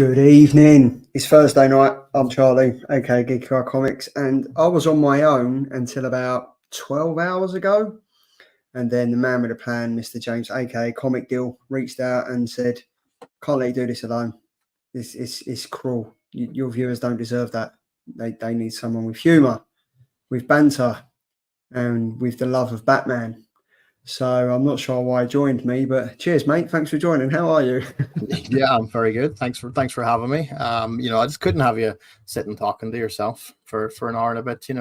Good evening. It's Thursday night. I'm Charlie, aka Geek Car Comics, and I was on my own until about 12 hours ago. And then the man with a plan, Mr. James, aka Comic Deal, reached out and said, "Can't let you do this alone. It's cruel. Your viewers don't deserve that. They need someone with humour, with banter, and with the love of Batman." So I'm not sure why he joined me, but cheers, mate. Thanks for joining. How are you? Yeah, I'm very good. Thanks for having me. I just couldn't have you sitting talking to yourself for an hour and a bit. It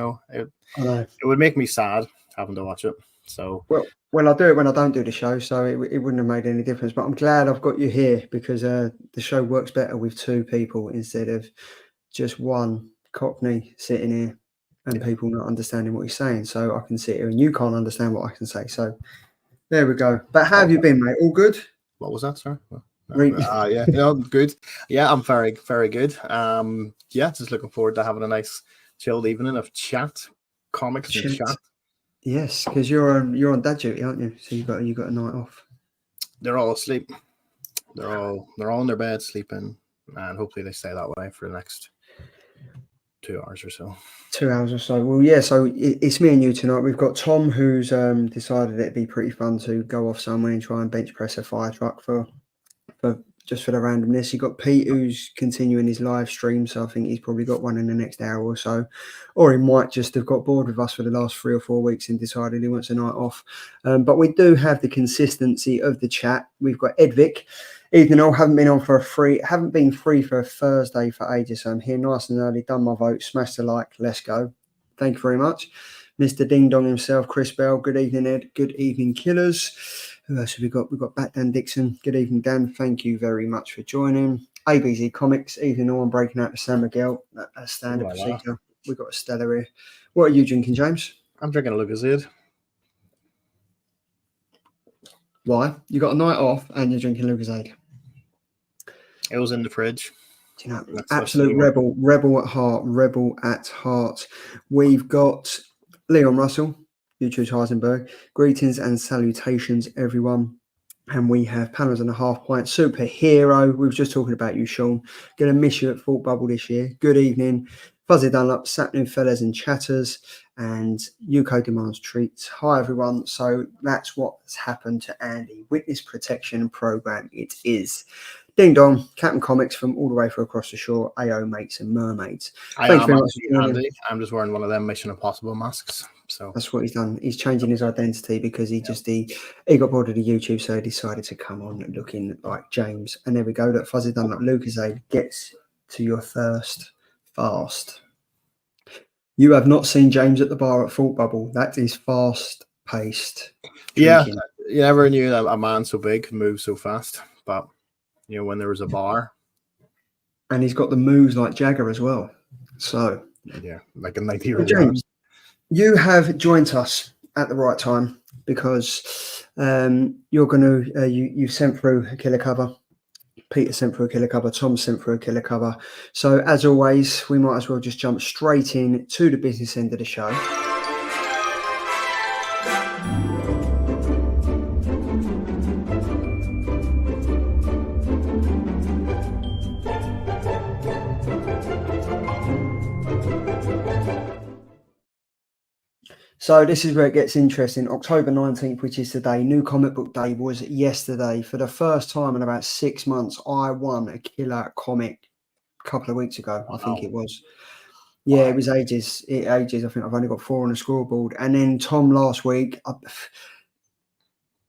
I know. it would make me sad having to watch it. So Well, I do it when I don't do the show, so it wouldn't have made any difference. But I'm glad I've got you here because the show works better with two people instead of just one Cockney sitting here and yeah. people not understanding what he's saying. So I can sit here and you can't understand what I can say. So there we go. But how have you been, mate? All good? What was that, sir? Yeah. Good. Yeah, I'm very, very good. Just looking forward to having a nice chilled evening of comics and chat. Yes, because you're on dad duty, aren't you? So you got a night off. They're all asleep. They're all in their bed sleeping, and hopefully they stay that way for the next 2 hours or so. 2 hours or so. Well, yeah. So it's me and you tonight. We've got Tom, who's decided it'd be pretty fun to go off somewhere and try and bench press a fire truck for just for the randomness. You got Pete, who's continuing his live stream, so I think he's probably got one in the next hour or so, or he might just have got bored with us for the last 3 or 4 weeks and decided he wants a night off. But we do have the consistency of the chat. We've got Edvic. Evening all, haven't been free for a Thursday for ages, so I'm here nice and early, done my vote, smashed the like, let's go. Thank you very much. Mr. Ding Dong himself, Chris Bell. Good evening, Ed. Good evening, Killers. Who else have we got? We've got Bat Dan Dixon. Good evening, Dan. Thank you very much for joining. ABZ Comics. Evening all. I'm breaking out to San Miguel. That's standard procedure. We've got a Stella here. What are you drinking, James? I'm drinking a Lucozade. Why? You got a night off and you're drinking Lucozade? It was in the fridge. Do you know, absolute rebel at heart. We've got Leon Russell, YouTube Heisenberg. Greetings and salutations, everyone. And we have Panels and a Half Pint Superhero. We were just talking about you, Sean. Going to miss you at Thought Bubble this year. Good evening. Fuzzy Dunlop, Sapling Fellas and Chatters, and Yuko Demands Treats. Hi, everyone. So that's what's happened to Andy. Witness Protection Program it is. Ding Dong, Captain Comics from all the way from across the shore, AO Mates and Mermaids. Thanks very much, Andy. I'm just wearing one of them Mission Impossible masks. So that's what he's done. He's changing his identity because he got bored of the YouTube, so he decided to come on looking like James. And there we go. That Fuzzy Dunlop Lucozade gets to your thirst fast. You have not seen James at the bar at Thought Bubble. That is fast-paced. Yeah, you never knew that a man so big could move so fast. But when there was a bar, and he's got the moves like Jagger as well. So yeah, like a 90-year-old. James, you have joined us at the right time because you're going to you sent through a killer cover. Peter sent through a killer cover. Tom sent through a killer cover. So as always, we might as well just jump straight in to the business end of the show. So this is where it gets interesting. October 19th, which is today, New Comic Book Day was yesterday. For the first time in about 6 months, I won a killer comic a couple of weeks ago, I think it was. Yeah, it was ages. I think I've only got 4 on the scoreboard. And then Tom last week,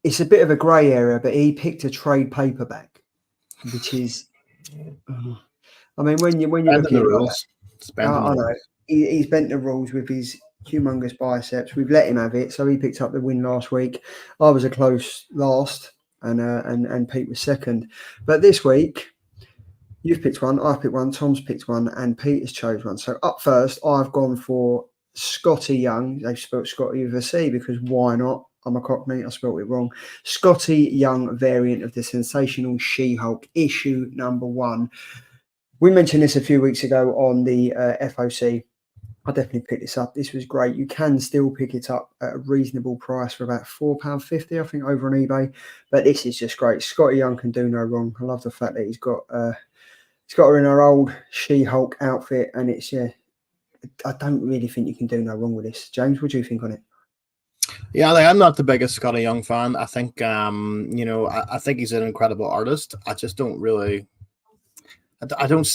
it's a bit of a grey area, but he picked a trade paperback, which is, I mean, when you look at the rules, I know he's bent the rules with his humongous biceps. We've let him have it, so he picked up the win last week. I was a close last, and Pete was second. But this week, you've picked one, I've picked one, Tom's picked one, and Pete has chose one. So up first, I've gone for Scotty Young. They've spelled Scotty with a C because why not? I'm a Cockney, I spelled it wrong. Scotty Young variant of the sensational She-Hulk issue #1. We mentioned this a few weeks ago on the FOC. I definitely picked this up. This was great. You can still pick it up at a reasonable price for about £4.50, I think, over on eBay. But this is just great. Scotty Young can do no wrong. I love the fact that he's got It's got her in her old She-Hulk outfit, and it's I don't really think you can do no wrong with this. James, what do you think on it? Yeah, like, I'm not the biggest Scotty Young fan. I think I think he's an incredible artist. I just don't really I don't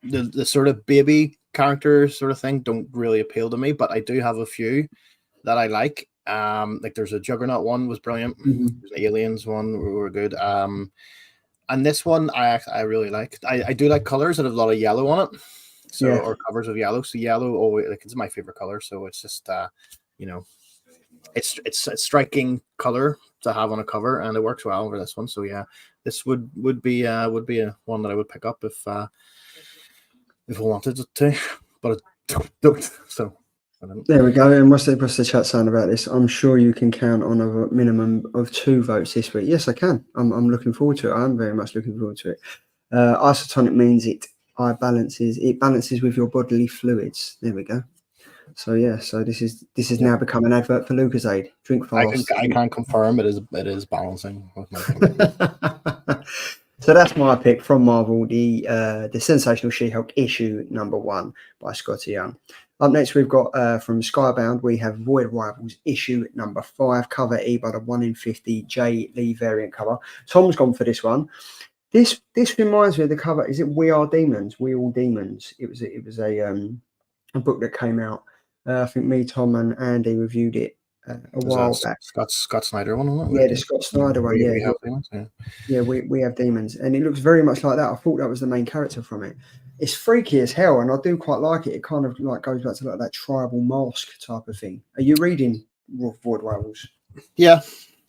the sort of baby character sort of thing don't really appeal to me, but I do have a few that I like. Like there's a Juggernaut one was brilliant. There's an Aliens one were good. And this one I really like. I do like colors that have a lot of yellow on it. So or covers of yellow. So yellow always like it's my favorite color. So it's just it's a striking color to have on a cover, and it works well over this one. So yeah, this would be a one that I would pick up if I wanted to, but I don't. So there we go. And what's the chat saying about this? I'm sure you can count on a minimum of 2 votes this week. Yes, I can. I'm looking forward to it. I'm very much looking forward to it. Isotonic means it balances with your bodily fluids. There we go. So yeah, so this is now become an advert for Lucozade. Drink fast. I can confirm it is balancing with my So that's my pick from Marvel, the Sensational She-Hulk issue #1 by Scotty Young. Up next, we've got from Skybound, we have Void Rivals issue #5, cover E by the 1 in 50 J Lee variant cover. Tom's gone for this one. This reminds me of the cover. Is it We Are Demons? We All Demons. It was a book that came out. I think me, Tom, and Andy reviewed it a while back. Scott Snyder one, wasn't it? Yeah, the Scott Snyder one. We have demons. Yeah, we have demons, and it looks very much like that. I thought that was the main character from it. It's freaky as hell, and I do quite like it. It kind of like goes back to like that tribal mask type of thing. Are you reading Void Rivals? Yeah,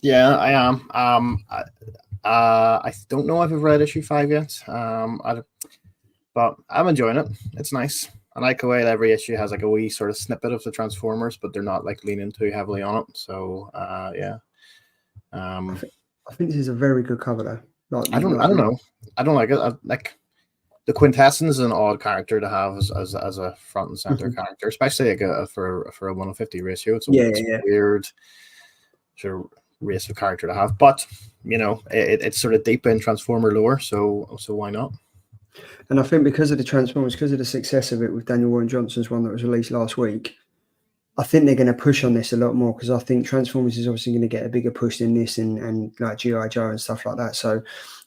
I am. I don't know if I've read issue 5 yet. But I'm enjoying it. It's nice. I like the way that every issue has like a wee sort of snippet of the Transformers, but they're not like leaning too heavily on it. So yeah. I think this is a very good cover though. I don't know. I don't like it. Like the Quintessence is an odd character to have as a front and center character, especially like for a 1 in 50 ratio. It's a weird sort of race of character to have, but it's sort of deep in Transformer lore, so why not? And I think because of the Transformers, because of the success of it with Daniel Warren Johnson's one that was released last week, I think they're going to push on this a lot more, because I think Transformers is obviously going to get a bigger push than this and like G.I. Joe and stuff like that. So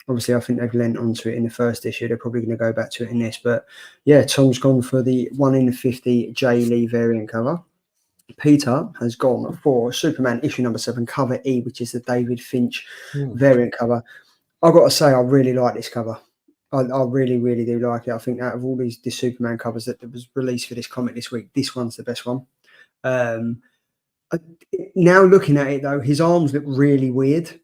obviously I think they've lent onto it in the first issue. They're probably going to go back to it in this. But yeah, Tom's gone for the 1 in 50 J Lee variant cover. Peter has gone for Superman issue #7, cover E, which is the David Finch variant cover. I've got to say, I really like this cover. I really, really do like it. I think out of all the Superman covers that was released for this comic this week, this one's the best one. Now looking at it though, his arms look really weird.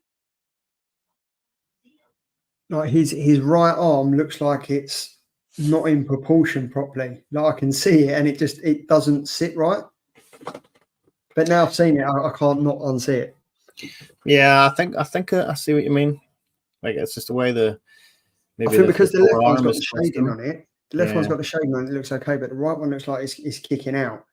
Like his right arm looks like it's not in proportion properly. Like I can see it, and it doesn't sit right. But now I've seen it, I can't not unsee it. Yeah, I think I see what you mean. Like it's just the way I think because the left one's got the shading on it. The left one's got the shading on it. It looks okay, but the right one looks like it's kicking out.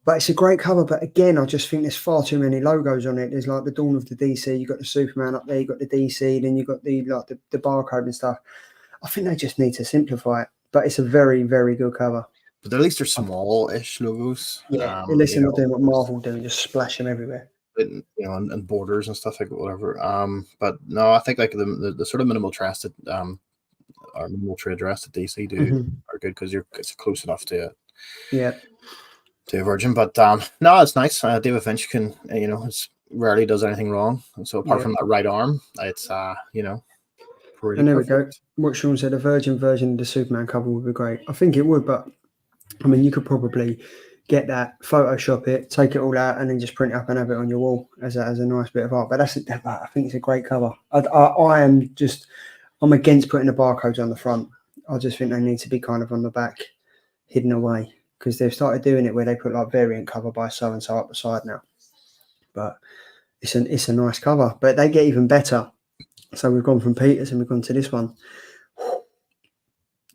But it's a great cover. But again, I just think there's far too many logos on it. There's like the Dawn of the DC. You've got the Superman up there. You've got the DC. Then you've got the barcode and stuff. I think they just need to simplify it. But it's a very, very good cover. But at least they're small-ish logos. Yeah, at least they're not doing what Marvel do, just splash them everywhere. And borders and stuff like whatever. But no, I think like the sort of minimal trust or minimal trade dress that DC do are good because it's close enough to to a Virgin. But no, it's nice. David Finch can it's rarely does anything wrong. And so apart from that right arm, it's pretty. And there we go. What Sean said, a Virgin version of the Superman cover would be great. I think it would, but I mean, you could probably get that, Photoshop it, take it all out, and then just print it up and have it on your wall as a nice bit of art. But I think it's a great cover. I'm against putting the barcodes on the front. I just think they need to be kind of on the back, hidden away, because they've started doing it where they put like variant cover by so and so up the side now. But it's a nice cover, but they get even better. So we've gone from Peters and we've gone to this one.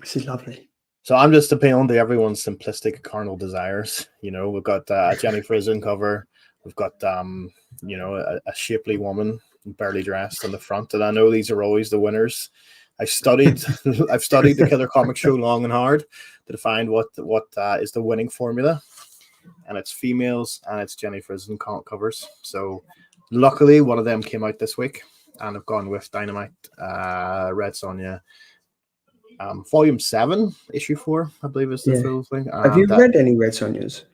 This is lovely. So I'm just appealing to everyone's simplistic carnal desires. We've got a Jenny Frison cover. We've got a shapely woman barely dressed on the front, and I know these are always the winners. I studied I've studied the Killer Comic Show long and hard to find what is the winning formula, and it's females and it's Jenny Frison covers. So luckily one of them came out this week, and I've gone with Dynamite, Red Sonja, volume 7, issue 4, I believe is the full thing. Have you read any Red Sonjas?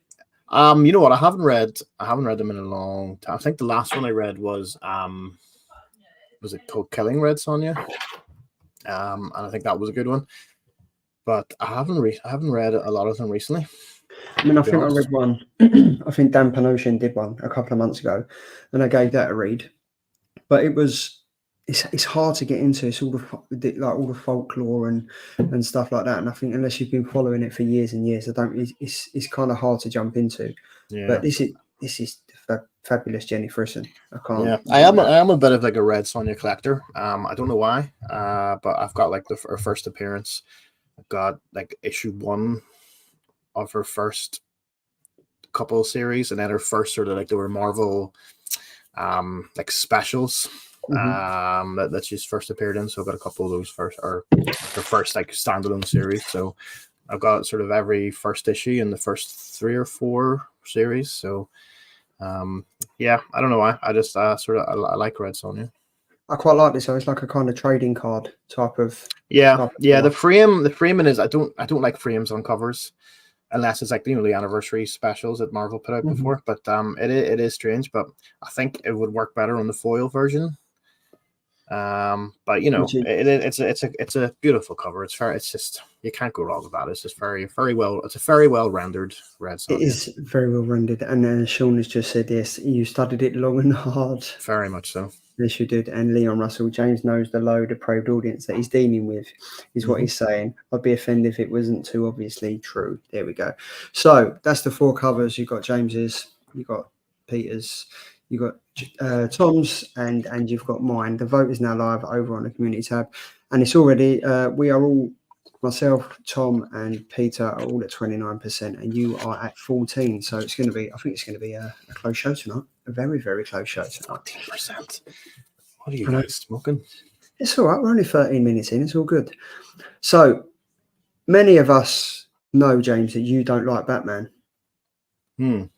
You know what? I haven't read them in a long time. I think the last one I read was it called Killing Red Sonja? And I think that was a good one. But I haven't read a lot of them recently. I mean, I think I read one. I think Dan Panosian did one a couple of months ago, and I gave that a read. But it's hard to get into. It's all the folklore and stuff like that. And I think unless you've been following it for years and years, it's kind of hard to jump into. Yeah. But this is fabulous Jenny Frison. I can't. Yeah, I am a bit of like a Red Sonja collector. I don't know why. But I've got like her first appearance. I've got like issue 1 of her first couple of series, and then her first sort of like there were Marvel like specials that she's first appeared in. So I've got a couple of those her first like standalone series. So I've got sort of every first issue in the first 3 or 4 series. So yeah, I don't know why. I just I like Red Sonja. I quite like this. So it's like a kind of trading card type of. The framing is I don't like frames on covers unless it's like the anniversary specials that Marvel put out before. But it is strange. But I think it would work better on the foil version. But it's a beautiful cover. It's just you can't go wrong with that. It's just very well. It's a very well rendered Red Sonja. It is very well rendered, and Sean has just said yes. You studied it long and hard. Very much so. Yes, you did. And Leon Russell, James knows the low depraved audience that he's dealing with, is what he's saying. I'd be offended if it wasn't too obviously true. There we go. So that's the 4 covers. You've got James's, you've got Peter's, you've got Tom's, and you've got mine. The vote is now live over on the community tab. And it's already, we are all, myself, Tom, and Peter are all at 29%, and you are at 14%. So it's going to be, I think it's going to be a close show tonight. A very, very close show tonight. 14%. What are you guys smoking? It's all right. We're only 13 minutes in. It's all good. So many of us know, James, that you don't like Batman. True.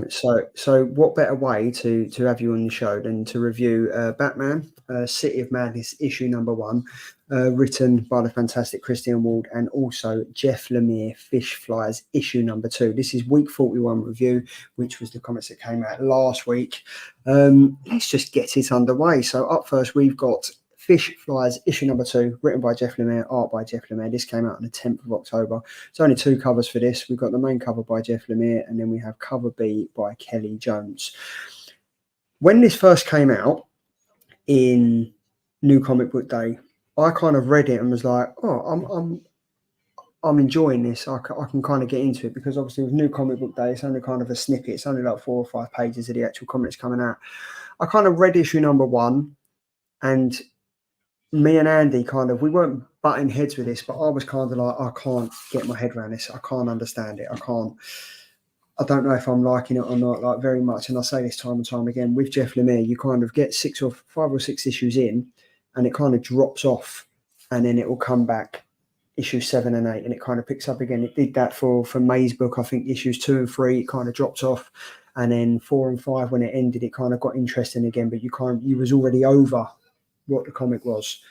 So what better way to have you on the show than to review Batman, City of Madness, issue number 1, written by the fantastic Christian Ward, and also Jeff Lemire, Fish Flies, issue number 2. This is week 41 review, which was the comics that came out last week. Let's just get it underway. So up first, we've got Fish Flies, issue number 2, written by Jeff Lemire, art by Jeff Lemire. This came out on the 10th of October. There's only 2 covers for this. We've got the main cover by Jeff Lemire, and then we have cover B by Kelly Jones. When this first came out in New Comic Book Day, I kind of read it and was like, oh, I'm enjoying this. I can kind of get into it, because obviously with New Comic Book Day, it's only kind of a snippet. It's only like 4 or 5 pages of the actual comics coming out. I kind of read issue number 1, and me and Andy we weren't butting heads with this, but I was kind of like, I can't get my head around this. I can't understand it. I don't know if I'm liking it or not, like, very much. And I say this time and time again, with Jeff Lemire, you kind of get 5 or 6 issues in, and it kind of drops off, and then it will come back issue 7 and 8, and it kind of picks up again. It did that for May's book. I think issues 2 and 3, it kind of dropped off, and then 4 and 5, when it ended, it kind of got interesting again, but you was already over what the comic was.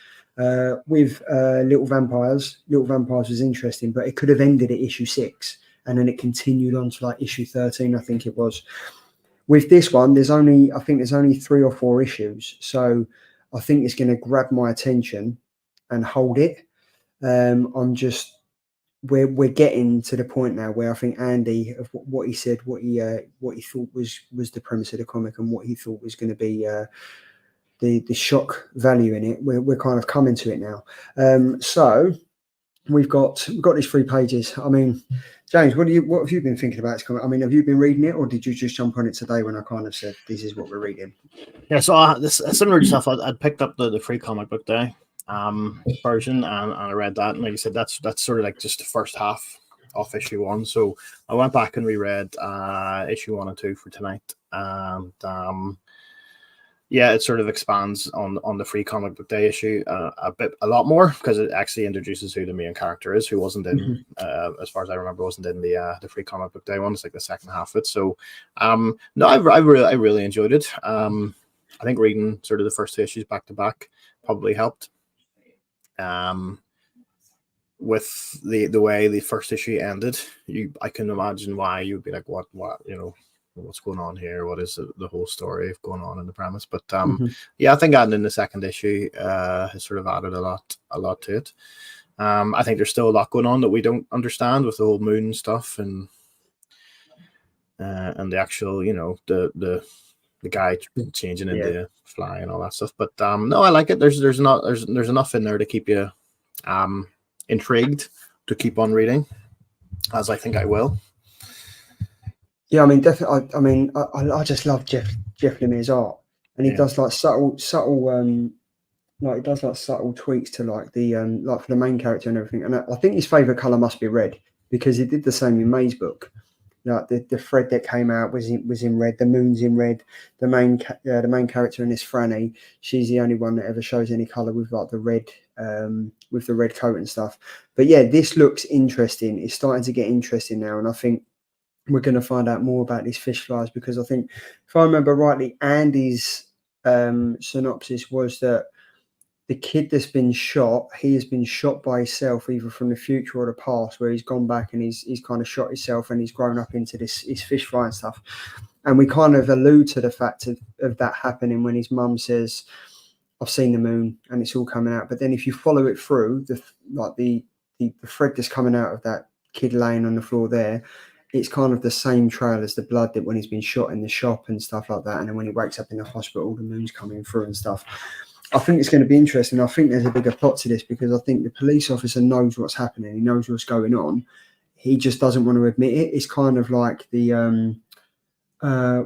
With Little Vampires was interesting, but it could have ended at issue 6, and then it continued on to like issue 13, I think it was. With this one, there's only 3 or 4 issues, so I think it's going to grab my attention and hold it. We're getting to the point now where I think Andy, of what he said, what he thought was the premise of the comic, and what he thought was going to be the shock value in it, we're kind of coming to it now. So we've got these 3 pages. I mean, James, what have you been thinking about this comic? I mean, have you been reading it, or did you just jump on it today when I kind of said this is what we're reading? Yeah, so this similar to stuff. I'd picked up the Free Comic Book Day version, and I read that, and like I said, that's sort of like just the first half of issue 1. So I went back and reread issue 1 and 2 for tonight, and Yeah, it sort of expands on the Free Comic Book Day issue a lot more, because it actually introduces who the main character is, who wasn't in, as far as I remember, wasn't in the Free Comic Book Day one. It's like the second half of it. So, no, I really enjoyed it. I think reading sort of the first two issues back to back probably helped. With the way the first issue ended, I can imagine why you'd be like, what, what's going on here? What is the whole story of going on in the premise? But yeah, I think adding in the second issue has sort of added a lot to it. I think there's still a lot going on that we don't understand with the whole moon stuff and the actual, the guy changing into fly and all that stuff. But no, I like it. There's enough in there to keep you intrigued to keep on reading, as I think I will. Yeah, I mean, definitely. I mean, I just love Jeff Lemire's art, and he does like subtle, like he does like subtle tweaks to like the like for the main character and everything. And I think his favorite color must be red, because he did the same in May's book. Like the thread that came out was in red. The moon's in red. The main character in this, Franny, she's the only one that ever shows any color with like the red, with the red coat and stuff. But yeah, this looks interesting. It's starting to get interesting now, and I think we're going to find out more about these fish flies, because I think, if I remember rightly, Andy's synopsis was that the kid that's been shot, he has been shot by himself, either from the future or the past, where he's gone back and he's kind of shot himself and he's grown up into his fish fly and stuff. And we kind of allude to the fact of that happening when his mum says, I've seen the moon and it's all coming out. But then if you follow it through, the thread that's coming out of that kid laying on the floor there, it's kind of the same trail as the blood that when he's been shot in the shop and stuff like that. And then when he wakes up in the hospital, the moon's coming through and stuff. I think it's going to be interesting. I think there's a bigger plot to this, because I think the police officer knows what's happening. He knows what's going on. He just doesn't want to admit it. It's kind of like the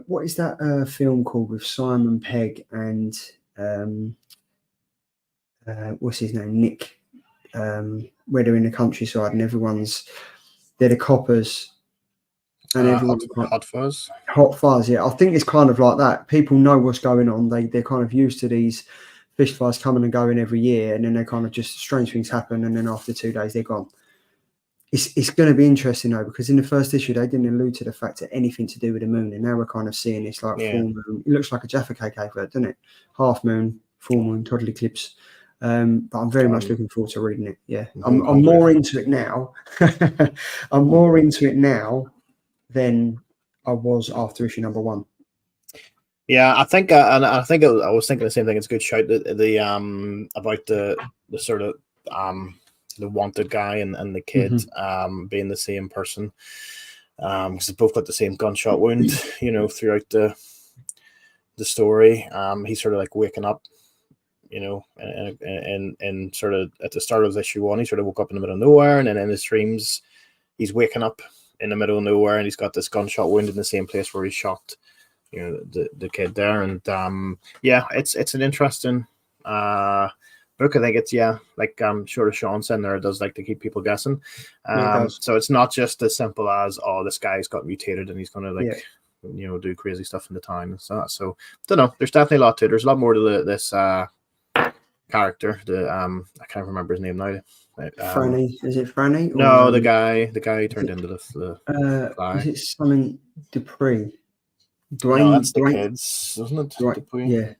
what is that film called with Simon Pegg and what's his name, Nick, where they're in the countryside and they're the coppers. And everyone's Hot Fuzz. Hot Fuzz, yeah. I think it's kind of like that. People know what's going on. They're kind of used to these fish flies coming and going every year, and then they kind of just strange things happen, and then after 2 days they're gone. It's going to be interesting though, because in the first issue they didn't allude to the fact that anything to do with the moon, and now we're kind of seeing this like full moon. It looks like a Jaffa Cake advert, doesn't it? Half moon, full moon, total eclipse. But I'm very much looking forward to reading it. Yeah, I'm more into it now. I'm more into it now than I was after issue number 1. Yeah, I think, and I think I was thinking the same thing. It's a good shout. The about the sort of the wanted guy and the kid being the same person, because they both got the same gunshot wound. Throughout the story, he's sort of like waking up. And sort of at the start of issue 1, he sort of woke up in the middle of nowhere, and then in his dreams, he's waking up in the middle of nowhere, and he's got this gunshot wound in the same place where he shot the kid there. And it's an interesting book. I think it's like sort of Sean said there, it does like to keep people guessing. So it's not just as simple as, this guy's got mutated and he's gonna do crazy stuff in the town and stuff. So don't know, there's definitely a lot to it. There's a lot more to this character. I can't remember his name now. Franny, is it Franny? No, the guy who turned into the fly. Is it something Dupree? No, that's the kids, wasn't it? Dupree? Yeah,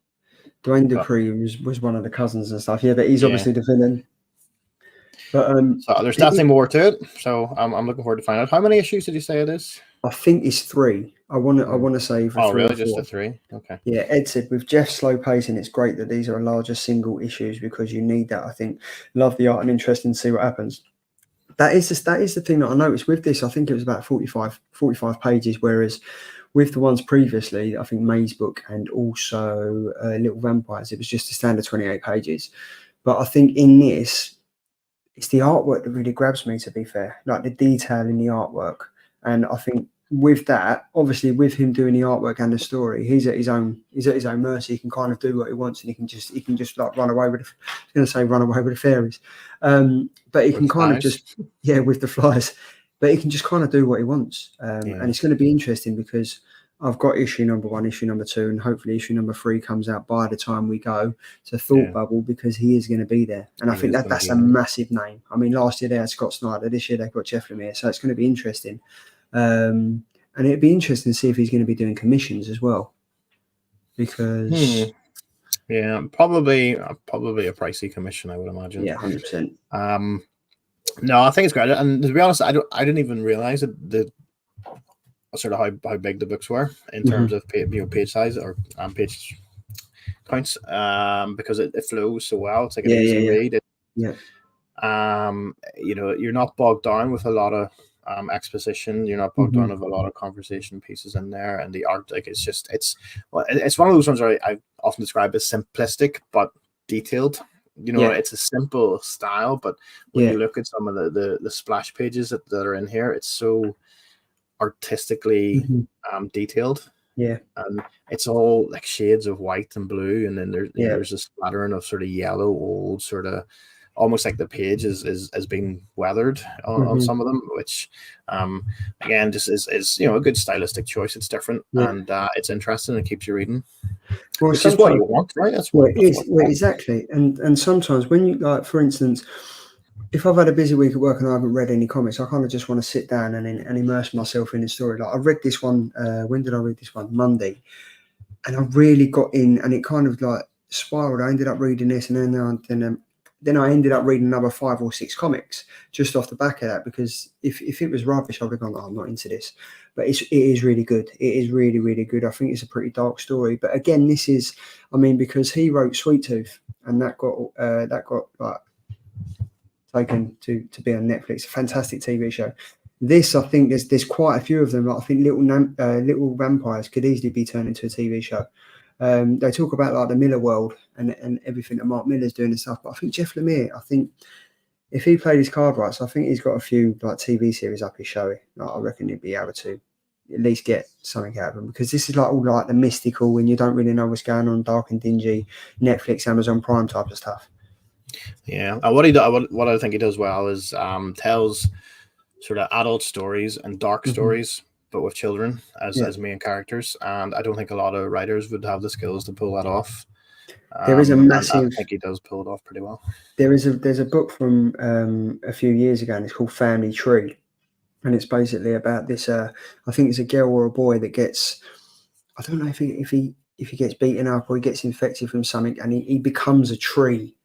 Dwayne Dupree was one of the cousins and stuff. Yeah, but he's obviously the villain. But so there's definitely more to it. So I'm looking forward to find out. How many issues did you say it is? I think it's 3. I want to say for 3 really? or 4. Just the 3? Okay. Yeah, Ed said with Jeff's slow pacing, it's great that these are larger single issues, because you need that. I think love the art and interesting to see what happens. That is the thing that I noticed with this. I think it was about 45 pages, whereas with the ones previously, I think May's book and also Little Vampires, it was just a standard 28 pages. But I think in this, it's the artwork that really grabs me, to be fair, like the detail in the artwork. And I think with that, obviously with him doing the artwork and the story, he's at his own mercy. He can kind of do what he wants, and he can just like run away with the fairies. But he can kind of just with the flies. But he can just kind of do what he wants. And it's going to be interesting, because I've got issue number 1, issue number 2, and hopefully issue number 3 comes out by the time we go to Thought Bubble, because he is going to be there. And I think that's a massive name. I mean, last year they had Scott Snyder. This year they've got Jeff Lemire. So it's going to be interesting. And it'd be interesting to see if he's going to be doing commissions as well. Because... Yeah, probably a pricey commission, I would imagine. Yeah, 100%. No, I think it's great. And to be honest, I didn't even realize the sort of how big the books were in terms of page size or page counts, because it flows so well. It's like an easy read. You're not bogged down with a lot of exposition. You're not bogged down with a lot of conversation pieces in there, and the art, like, it's one of those ones where I often describe as simplistic but detailed. It's a simple style, but when you look at some of the splash pages that are in here, it's so artistically detailed. And it's all like shades of white and blue, and then there's a splattering of sort of yellow, old, sort of almost like the page is being weathered on some of them, which again just is a good stylistic choice. It's different and it's interesting and keeps you reading. Well, which is what you want, right? That's what exactly. And sometimes when you, like, for instance, if I've had a busy week at work and I haven't read any comics, I kind of just want to sit down and immerse myself in the story. Like, I read this one. When did I read this one? Monday, and I really got in, and it kind of like spiraled. I ended up reading this, and then I ended up reading another 5 or 6 comics just off the back of that, because if it was rubbish, I would have gone, I'm not into this. But it is really good. It is really, really good. I think it's a pretty dark story. But again, this is, I mean, because he wrote Sweet Tooth, and that got like taken to be on Netflix. A fantastic TV show. This, I think there's quite a few of them. Like, I think Little Vampires could easily be turned into a TV show. They talk about like the Miller world and everything that Mark Miller's doing and stuff. But I think Jeff Lemire, I think if he played his card right, so I think he's got a few like TV series up his show. Like, I reckon he'd be able to at least get something out of them, because this is like all like the mystical, when you don't really know what's going on, dark and dingy, Netflix, Amazon Prime type of stuff. Yeah, what I think he does well is tells sort of adult stories and dark stories, but with children as main characters, and I don't think a lot of writers would have the skills to pull that off. There is a massive. I think he does pull it off pretty well. There's a book from a few years ago, and it's called Family Tree, and it's basically about this. I think it's a girl or a boy that gets. I don't know if he gets beaten up or he gets infected from something, and he becomes a tree.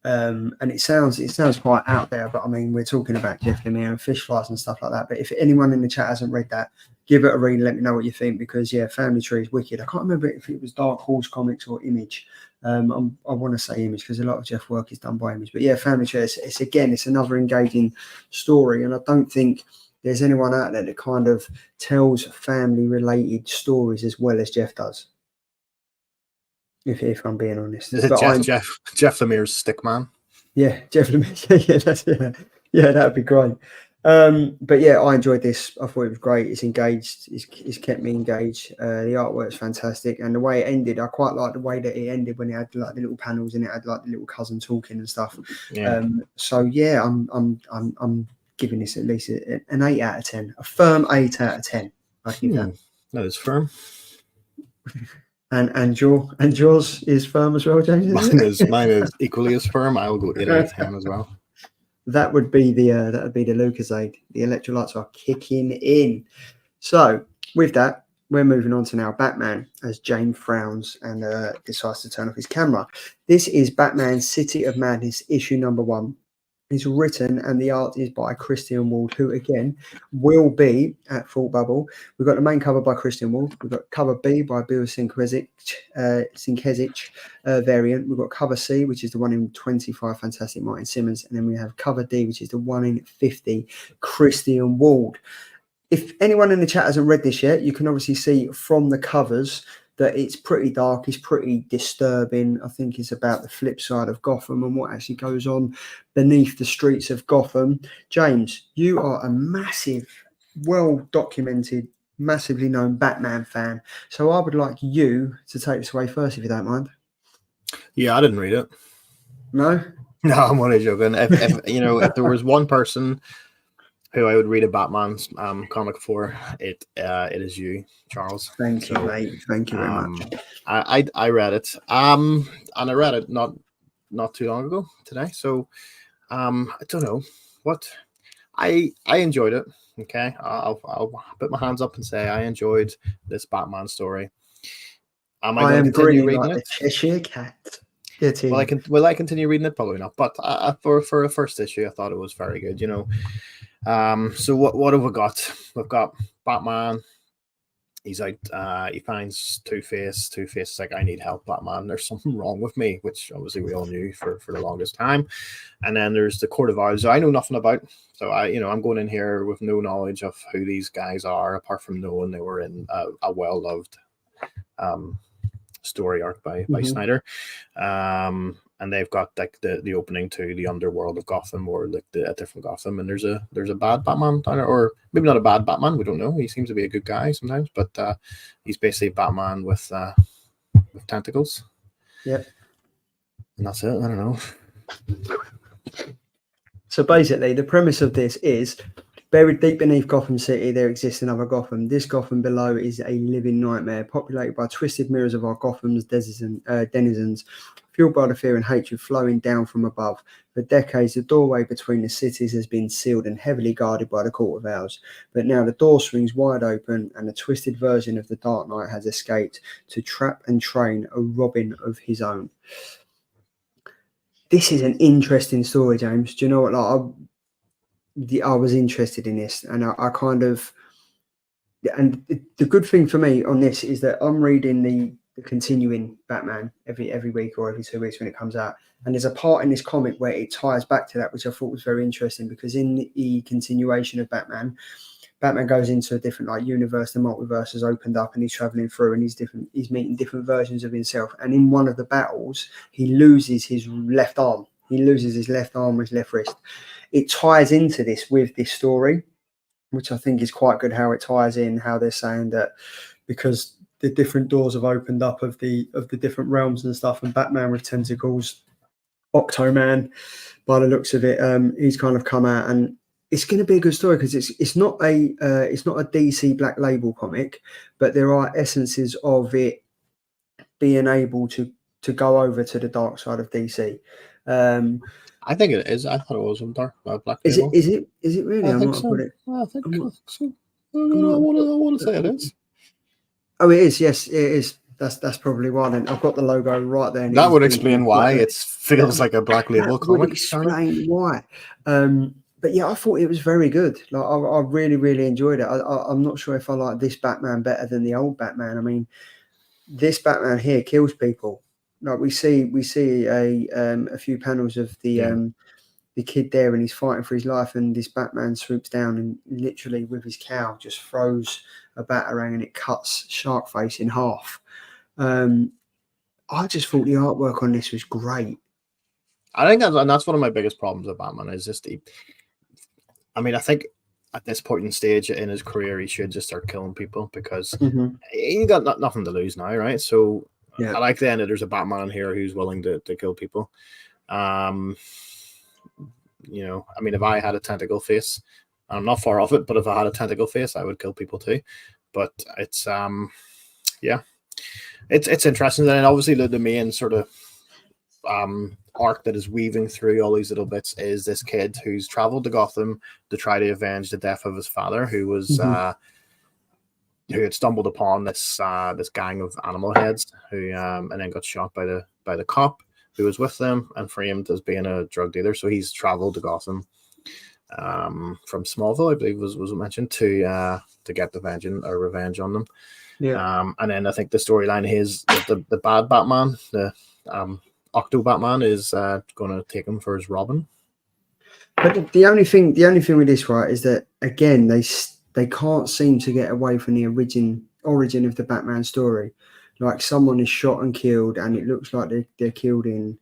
And it sounds quite out there, but I mean, we're talking about Jeff Lemire and fish flies and stuff like that. But if anyone in the chat hasn't read that, give it a read and let me know what you think, because Family Tree is wicked. I can't remember if it was Dark Horse Comics or Image. I want to say Image, because a lot of Jeff work is done by Image. But Family Tree, it's another engaging story, and I don't think there's anyone out there that kind of tells family related stories as well as Jeff does. If I'm being honest, is it Jeff Lemire's Stickman? Yeah, Jeff Lemire. That'd be great. But I enjoyed this. I thought it was great. It's engaged. It's kept me engaged. The artwork's fantastic, and the way it ended, I quite like the way that it ended when it had like the little panels and it had like the little cousin talking and stuff. I'm giving this at least an 8 out of 10, a firm 8 out of 10. I give that. That is firm. And yours is firm as well, James? Mine is equally as firm. I will go 8 out of 10 as well. That would be the Lucozade. The electrolytes are kicking in. So with that, we're moving on to now Batman, as James frowns and decides to turn off his camera. This is Batman City of Madness, issue number 1. It's written and the art is by Christian Wald, who again will be at Thought Bubble. We've got the main cover by Christian Wald. We've got cover B by Bill Sienkiewicz variant. We've got cover C, which is the 1 in 25 fantastic Martin Simmons, and then we have cover D, which is the 1 in 50 Christian Wald. If anyone in the chat hasn't read this yet, you can obviously see from the covers that it's pretty dark, it's pretty disturbing. I think it's about the flip side of Gotham and what actually goes on beneath the streets of Gotham. James, you are a massive, well-documented, massively known Batman fan. So I would like you to take this away first, if you don't mind. Yeah, I didn't read it. No? No, I'm only joking. If there was one person who I would read a Batman comic for, it is you, Charles. Thank you, mate. Thank you very much. I read it, and I read it not too long ago today. So I don't know what I enjoyed it. Okay, I'll put my hands up and say I enjoyed this Batman story. Am I going to continue reading like it? The Cheshire Cat. Will I continue reading it? Probably not. But for a first issue, I thought it was very good. So what have we got? We've got Batman. He's out. He finds Two-Face. Two-Face is like, I need help, Batman. There's something wrong with me, which obviously we all knew for the longest time. And then there's the Court of Owls, I know nothing about. So I'm going in here with no knowledge of who these guys are, apart from knowing they were in a well-loved story arc by Snyder. And they've got like the opening to the underworld of Gotham, or like a different Gotham, and there's a bad Batman down there, or maybe not a bad Batman, we don't know. He seems to be a good guy sometimes, but he's basically Batman with tentacles. Yep. And that's it. I don't know. So basically the premise of this is, buried deep beneath Gotham City, there exists another Gotham. This Gotham below is a living nightmare, populated by twisted mirrors of our Gotham's denizens, fueled by the fear and hatred flowing down from above. For decades, the doorway between the cities has been sealed and heavily guarded by the Court of Owls. But now the door swings wide open, and a twisted version of the Dark Knight has escaped to trap and train a Robin of his own. This is an interesting story, James. Do you know what? I was interested in this, and I kind of, and the good thing for me on this is that I'm reading the continuing Batman every week or every 2 weeks when it comes out, and there's a part in this comic where it ties back to that, which I thought was very interesting, because in the continuation of Batman goes into a different universe. The multiverse has opened up, and he's traveling through, and he's meeting different versions of himself. And in one of the battles, he loses his left arm. He loses his left arm or his left wrist. It ties into this with this story, which I think is quite good, how it ties in, how they're saying that because the different doors have opened up of the different realms and stuff, and Batman with tentacles, Octoman, by the looks of it, he's kind of come out, and it's going to be a good story, because it's not a DC Black Label comic, but there are essences of it being able to go over to the dark side of DC. I think it is. I thought it was on Black Label. Is it really? I think so. I think so. I want to say it is. Oh, it is. Yes, it is. That's probably why. Then I've got the logo right there. That would explain why it feels like a Black Label comic. Would explain why. But yeah, I thought it was very good. Like I really, really enjoyed it. I'm not sure if I like this Batman better than the old Batman. I mean, this Batman here kills people. Like we see a few panels of the kid there, and he's fighting for his life, and this Batman swoops down and literally with his cowl just throws a batarang, and it cuts Sharkface in half. I just thought the artwork on this was great. I think that's one of my biggest problems with Batman is just I think at this point in stage in his career, he should just start killing people, because he got nothing to lose now, right? So I like then that there's a Batman here who's willing to kill people. If I had a tentacle face, I'm not far off it, but if I had a tentacle face, I would kill people too. But it's it's interesting. And obviously the main sort of arc that is weaving through all these little bits is this kid who's traveled to Gotham to try to avenge the death of his father, who was who had stumbled upon this gang of animal heads, who and then got shot by the cop who was with them and framed as being a drug dealer. So he's traveled to Gotham from Smallville, I believe was mentioned, to get revenge on them. And then I think the storyline is the bad Batman, the Octo Batman, is going to take him for his Robin. But the only thing with this, right, is that again they can't seem to get away from the origin of the Batman story. Like someone is shot and killed, and it looks like they're killed in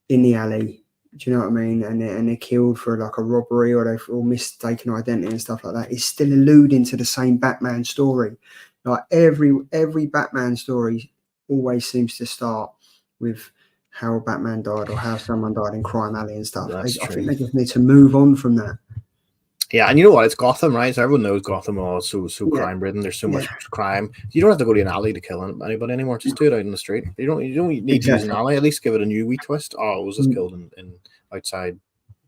the alley. Do you know what I mean? And they're killed for like a robbery, or mistaken identity and stuff like that. It's still alluding to the same Batman story. Like every Batman story always seems to start with how Batman died or how someone died in Crime Alley and stuff. I think they just need to move on from that. Yeah, and you know what? It's Gotham, right? So everyone knows Gotham. Oh, it's so Yeah, crime ridden. There's so yeah, much crime. You don't have to go to an alley to kill anybody anymore. Just do it out in the street. You don't need to use an exactly. alley. At least give it a new wee twist. Oh, it was just Mm, killed in outside,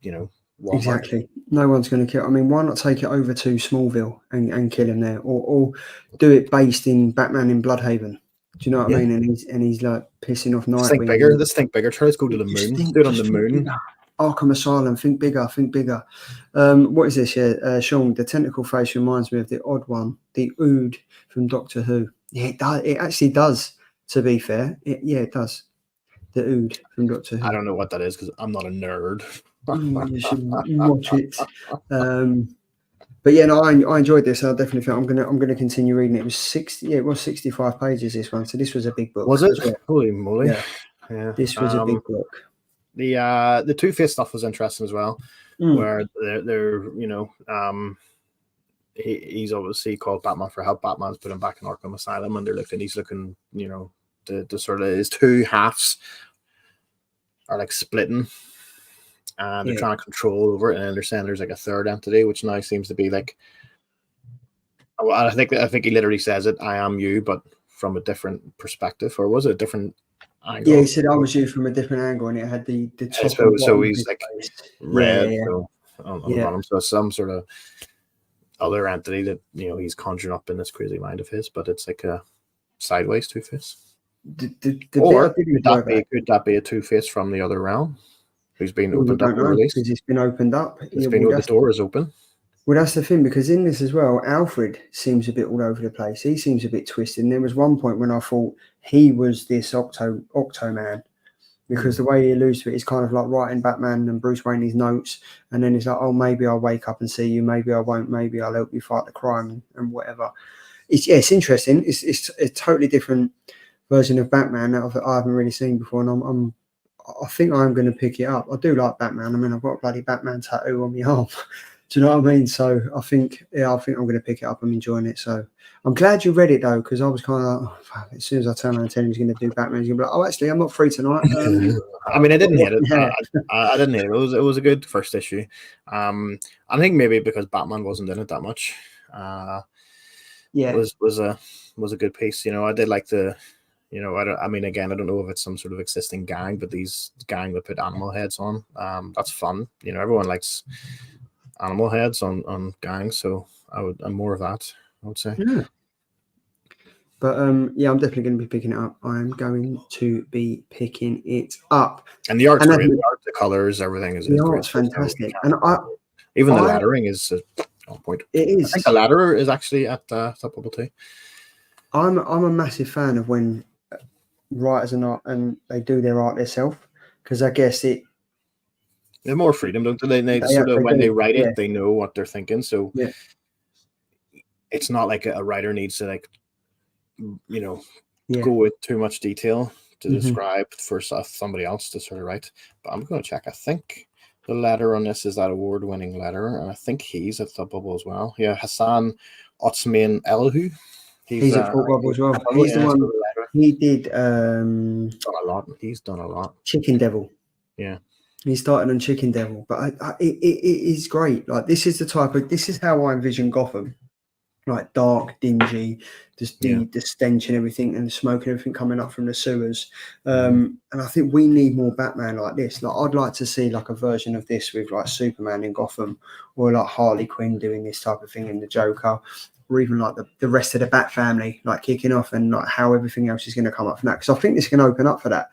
Walmart. exactly. No one's going to kill. I mean, why not take it over to Smallville and kill him there, or do it based in Batman in Bloodhaven? Do you know what I Yeah. mean? And he's like pissing off Just think Nightwing. bigger. Let's think bigger. Try to go to the moon. Do it on the Just think bigger. moon. Arkham Asylum, think bigger, think bigger. What is this here? Sean, the tentacle face reminds me of the odd one, the Ood from Doctor Who. Yeah, it does. It actually does, to be fair. It does. The Ood from Doctor I Who. don't know what that is because I'm not a nerd. You should watch it. But yeah, no, I enjoyed this. I definitely think I'm gonna continue reading it. It was 60, yeah, it was 65 pages this one. So this was a big book Was it? as well. Holy moly! Yeah, Yeah. this was a big book. The Two-Face stuff was interesting as well, where they're he's obviously called Batman for help. Batman's put him back in Arkham Asylum, and he's looking, the sort of his two halves are like splitting, and they're trying to control over it. And they're saying there's like a third entity, which now seems to be like, well, I think he literally says it, "I am you," but from a different perspective, or was it a different angle? Yeah, he said I was you from a different angle, and it had the top. So he's like red, yeah. so on the bottom. So some sort of other entity that he's conjuring up in this crazy mind of his, but it's like a sideways Two-Face. Or could that be a Two-Face from the other realm who's been opened up and released? Because it's been opened up. The door is open. Well, that's the thing, because in this as well, Alfred seems a bit all over the place. He seems a bit twisted. And there was one point when I thought he was this Octo Man, because the way he alludes to it is kind of like writing Batman and Bruce Wayne his notes, and then he's like, oh, maybe I'll wake up and see you, maybe I won't, maybe I'll help you fight the crime and whatever. It's interesting. It's a totally different version of Batman that I haven't really seen before, and I think I'm going to pick it up. I do like Batman. I mean, I've got a bloody Batman tattoo on my arm. Do you know what I mean? So I think I'm going to pick it up. I'm enjoying it. So I'm glad you read it though, because I was kind of like, oh, fuck, as soon as I turn around and tell him he's going to do Batman, he's going to be like, oh, actually, I'm not free tonight. I mean, I didn't hate it. I didn't hate it. It was a good first issue. I think maybe because Batman wasn't in it that much. It was a good piece. I did like the. I mean, again, I don't know if it's some sort of existing gang, but these gang that put animal heads on, that's fun. Everyone likes animal heads on gangs, so I'm more of that, I would say. Yeah. But I'm definitely going to be picking it up. I'm going to be picking it up. And the art's great. The art, the colors, everything is the art's fantastic. And even the lettering is on point. It is. I think the letterer is actually at Top Bubble too. I'm a massive fan of when writers are not, and they do their art themselves, because I guess they have more freedom, don't they? They sort of, when they write it, they know what they're thinking. So it's not like a writer needs to go with too much detail to describe for somebody else to sort of write. But I'm going to check. I think the letter on this is that award-winning letter, and I think he's at Thought Bubble as well. Yeah, Hassan Otsman Elihu. He's at Thought Bubble as well. He's the one. He did. Done a lot. He's done a lot. Chicken Devil. Yeah. He started on Chicken Devil, but it is great. Like, this is how I envision Gotham. Like, dark, dingy, just the stench and everything, and the smoke and everything coming up from the sewers. And I think we need more Batman like this. Like, I'd like to see like a version of this with like Superman in Gotham, or like Harley Quinn doing this type of thing in the Joker, or even like the rest of the Bat family like kicking off, and like how everything else is going to come up from that. Because I think this can open up for that.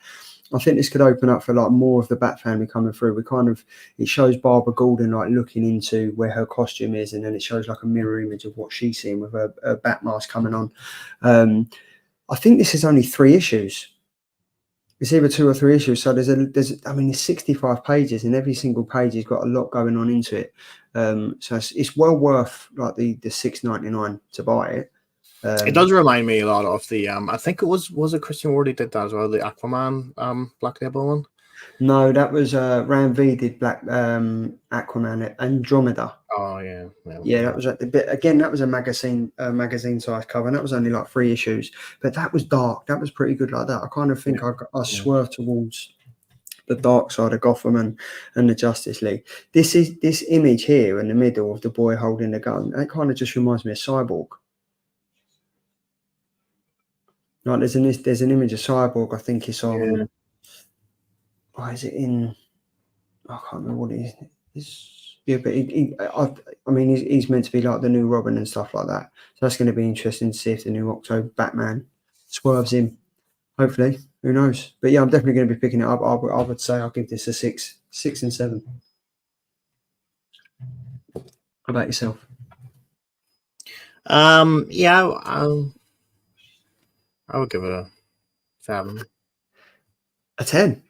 I think this could open up for like more of the Bat family coming through. It shows Barbara Gordon like looking into where her costume is, and then it shows like a mirror image of what she's seeing with her bat mask coming on. I think this is only 3 issues. It's either 2 or 3 issues. So there's 65 pages, and every single page has got a lot going on into it. So it's well worth like the $6.99 to buy it. It does remind me a lot of the I think it was it Christian Ward did that as well, the Aquaman Black Label one. No, that was Ram V did Black Aquaman Andromeda. Oh yeah. That was at the bit again. That was a magazine size cover, and that was only like 3 issues. But that was dark. That was pretty good like that. I kind of think I swerved towards the dark side of Gotham and the Justice League. This image here in the middle of the boy holding the gun. That kind of just reminds me of Cyborg. Like there's an image of Cyborg. I think it's on. Yeah. Why is it in? I can't remember what it is. Yeah, but I mean, he's meant to be like the new Robin and stuff like that. So that's going to be interesting to see if the new October Batman swerves him. Hopefully, who knows? But yeah, I'm definitely going to be picking it up. I would say I'll give this a 6 and 7. How about yourself? Yeah, I would give it a 7. A 10?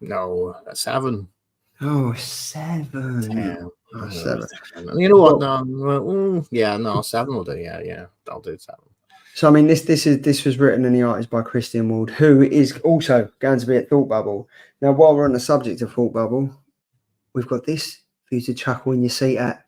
No, a 7. Oh, 7. 10. Oh, 7. You know what? No, yeah, no, 7 will do. Yeah, I'll do 7. So I mean, this was written and the art is by Christian Ward, who is also going to be at Thought Bubble. Now, while we're on the subject of Thought Bubble, we've got this for you to chuckle in your seat at.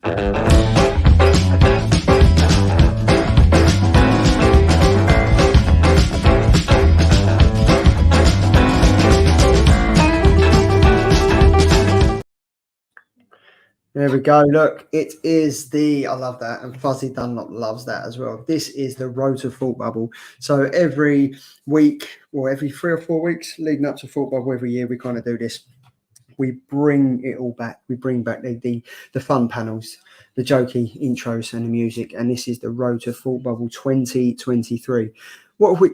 There we go. Look, it is I love that. And Fuzzy Dunlop loves that as well. This is the Road to Thought Bubble. So every week or every 3 or 4 weeks leading up to Thought Bubble every year, we kind of do this. We bring it all back. We bring back the fun panels, the jokey intros and the music. And this is the Road to Thought Bubble 2023.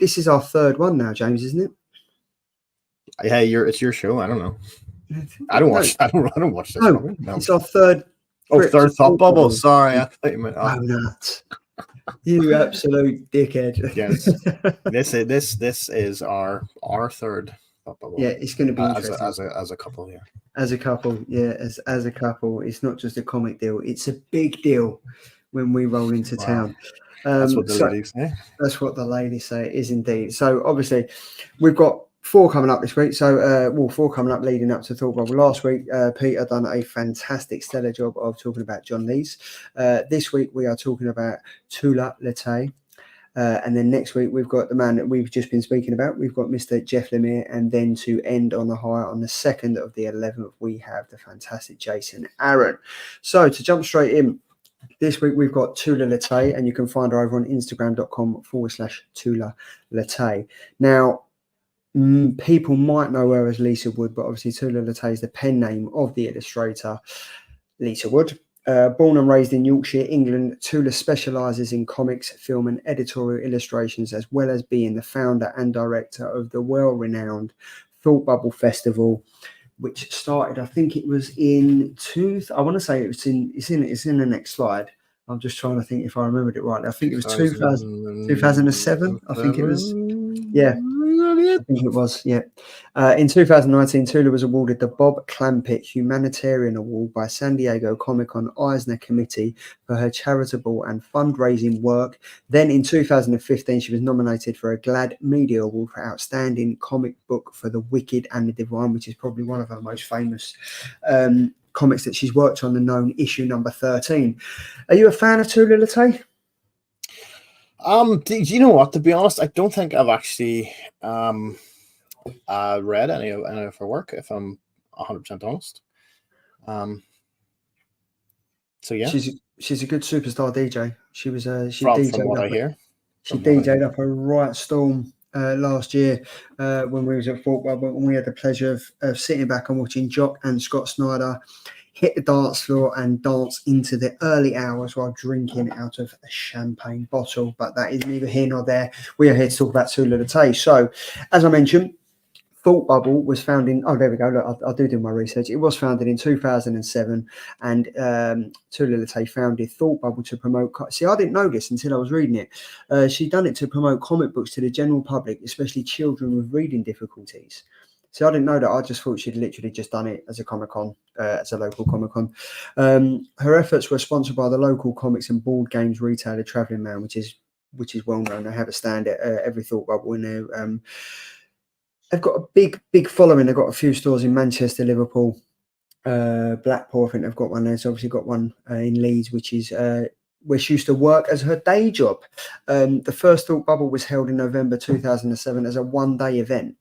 This is our 3rd one now, James, isn't it? Hey, it's your show. I don't know. I don't watch. I don't watch this. No, it's our 3rd. Oh, 3rd Thought Bubble. Sorry, I thought you meant. Oh, that. You absolute dickhead. Yes, this is our 3rd Thought Bubble. Yeah, it's going to be interesting as a couple. Yeah, as a couple. Yeah, as a couple. It's not just a comic deal. It's a big deal when we roll into town. That's what the ladies say. That's what the ladies say. It is indeed. So obviously, we've got 4 coming up this week. So, 4 coming up leading up to Thought Bubble. Last week, Peter done a fantastic, stellar job of talking about John Lees. This week, we are talking about TULA LOTAY. And then next week, we've got the man that we've just been speaking about. We've got Mr. Jeff Lemire. And then to end on the high, on the 2nd of the 11th, we have the fantastic Jason Aaron. So, to jump straight in, this week we've got TULA LOTAY, and you can find her over on Instagram.com/TULA LOTAY. Now, people might know her as Lisa Wood, but obviously TULA LOTAY is the pen name of the illustrator, Lisa Wood. Born and raised in Yorkshire, England, TULA specialises in comics, film and editorial illustrations, as well as being the founder and director of the well-renowned Thought Bubble Festival, which started, I think it was in I want to say it's in the next slide. I'm just trying to think if I remembered it right. I think it was 2007. I think it was. Yeah. I think it was, yeah. In 2019, TULA was awarded the Bob Clampett Humanitarian Award by San Diego Comic-Con Eisner Committee for her charitable and fundraising work. Then in 2015, she was nominated for a GLAAD Media Award for Outstanding Comic Book for The Wicked and the Divine, which is probably one of her most famous comics that she's worked on, the known issue number 13. Are you a fan of TULA LOTAY? Do you know what? To be honest, I don't think I've actually read any of her work, if I'm 100% honest. So yeah, she's a good superstar DJ. She was from what I hear. She DJ'd up a right storm last year when we was at Thought Bubble, and we had the pleasure of sitting back and watching Jock and Scott Snyder hit the dance floor and dance into the early hours while drinking out of a champagne bottle. But that is neither here nor there. We are here to talk about TULA LOTAY. So, as I mentioned, Thought Bubble was founded. Oh, there we go. Look, I'll do my research. It was founded in 2007, and TULA LOTAY founded Thought Bubble to promote. See, I didn't know this until I was reading it. She done it to promote comic books to the general public, especially children with reading difficulties. See, I didn't know that. I just thought she'd literally just done it as a Comic-Con, as a local Comic-Con. Her efforts were sponsored by the local comics and board games retailer Travelling Man, which is well known. They have a stand at every Thought Bubble in there. They've got a big following. They've got a few stores in Manchester, Liverpool, Blackpool. I think they've got one there. It's obviously got one in Leeds, which is where she used to work as her day job. The first Thought Bubble was held in November 2007 as a one-day event.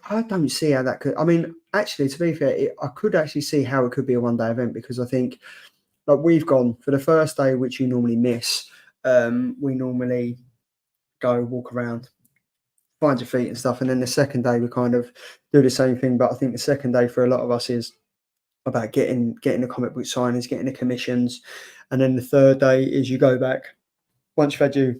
I don't see how that could. I mean, actually, to be fair, I could actually see how it could be a one-day event, because I think, like, we've gone for the first day, which you normally miss. We normally go walk around, find your feet and stuff, and then the second day we kind of do the same thing. But I think the second day for a lot of us is about getting the comic book signings, getting the commissions, and then the third day is you go back once you've had your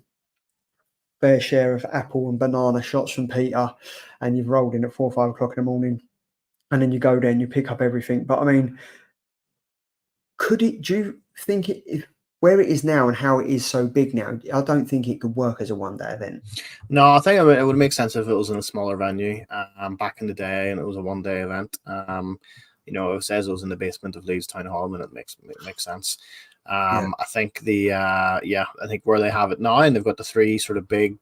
fair share of apple and banana shots from Peter, and you've rolled in at 4 or 5 o'clock in the morning, and then you go there and you pick up everything. But I mean, do you think where it is now and how it is so big now, I don't think it could work as a one-day event. No, I think it would make sense if it was in a smaller venue back in the day and it was a one-day event. It says it was in the basement of Leeds Town Hall, and it makes sense. I think I think where they have it now, and they've got the 3 sort of big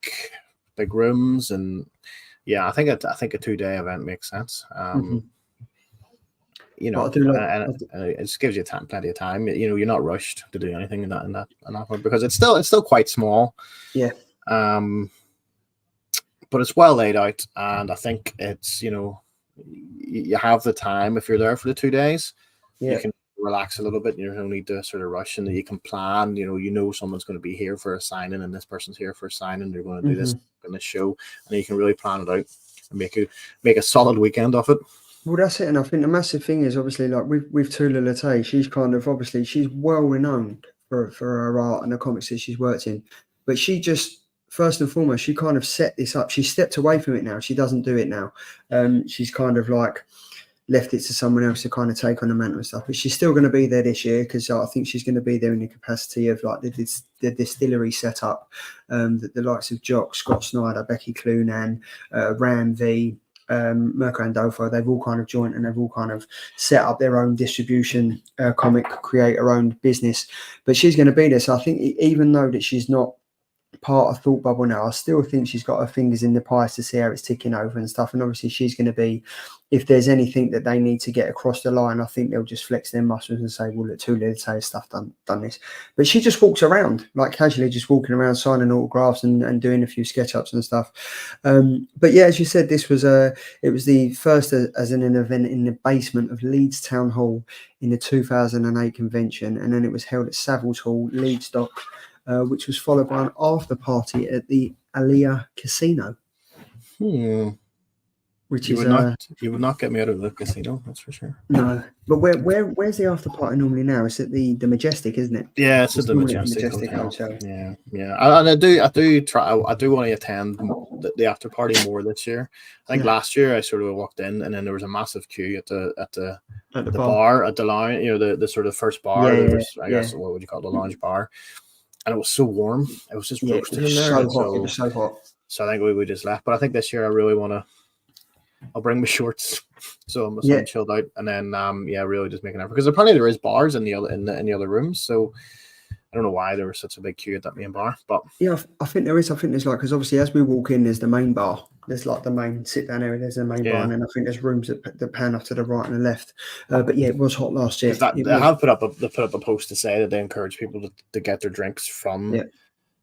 rooms, and I think a 2-day event makes sense. It just gives you plenty of time. You're not rushed to do anything in that one, because it's still quite small. Yeah. But it's well laid out, and I think it's you have the time if you're there for the 2 days. Yeah. You can relax a little bit. You don't need to sort of rush, and you can plan. Someone's going to be here for a signing, and this person's here for a signing. They're going to do this in this show, and you can really plan it out and make a solid weekend of it. Well, that's it. And I think the massive thing is, obviously, like with TULA LOTAY, she's kind of, obviously, she's well renowned for her art and the comics that she's worked in. But she just, first and foremost, she kind of set this up. She stepped away from it now. She doesn't do it now. She's kind of like left it to someone else to kind of take on the mantle and stuff. But she's still going to be there this year, because I think she's going to be there in the capacity of like the distillery setup, the likes of Jock, Scott Snyder, Becky Clunan, Ram V, Mirko Andolfo. They've all kind of joined, and they've all kind of set up their own distribution, comic, create her own business. But she's going to be there. So I think even though that she's not part of Thought Bubble now, I still think she's got her fingers in the pies to see how it's ticking over and stuff. And obviously she's going to be, if there's anything that they need to get across the line, I think they'll just flex their muscles and say, well, look, TULA LOTAY stuff done this. But she just walks around, like casually just walking around, signing autographs and doing a few SketchUps and stuff. But yeah, as you said, this was it was the first as an event in the basement of Leeds Town Hall in the 2008 convention, and then it was held at Savills Hall, Leeds Dock, which was followed by an after party at the Aliyah Casino. Which you would not get me out of the casino, that's for sure. No, but where's the after party normally now? It's at the Majestic, isn't it? Yeah, it's at the Majestic Hotel. Yeah, and I do want to attend the after party more this year. I think last year I sort of walked in, and then there was a massive queue at the bar at the lounge. The sort of first bar. I guess what would you call it, the lounge bar. And it was so warm. It was just roasting in there. So hot. It was so hot. So I think we just left. But I think this year I really want to. I'll bring my shorts, so I'm chilled out, and then really just making effort, because apparently there is bars in the other rooms. So I don't know why there was such a big queue at that main bar, but yeah, I think there is. I think there's like, because obviously as we walk in, there's the main bar. There's like the main sit down area. There's the main bar, and then I think there's rooms that pan off to the right and the left. But yeah, it was hot last year. They have put up a post to say that they encourage people to get their drinks from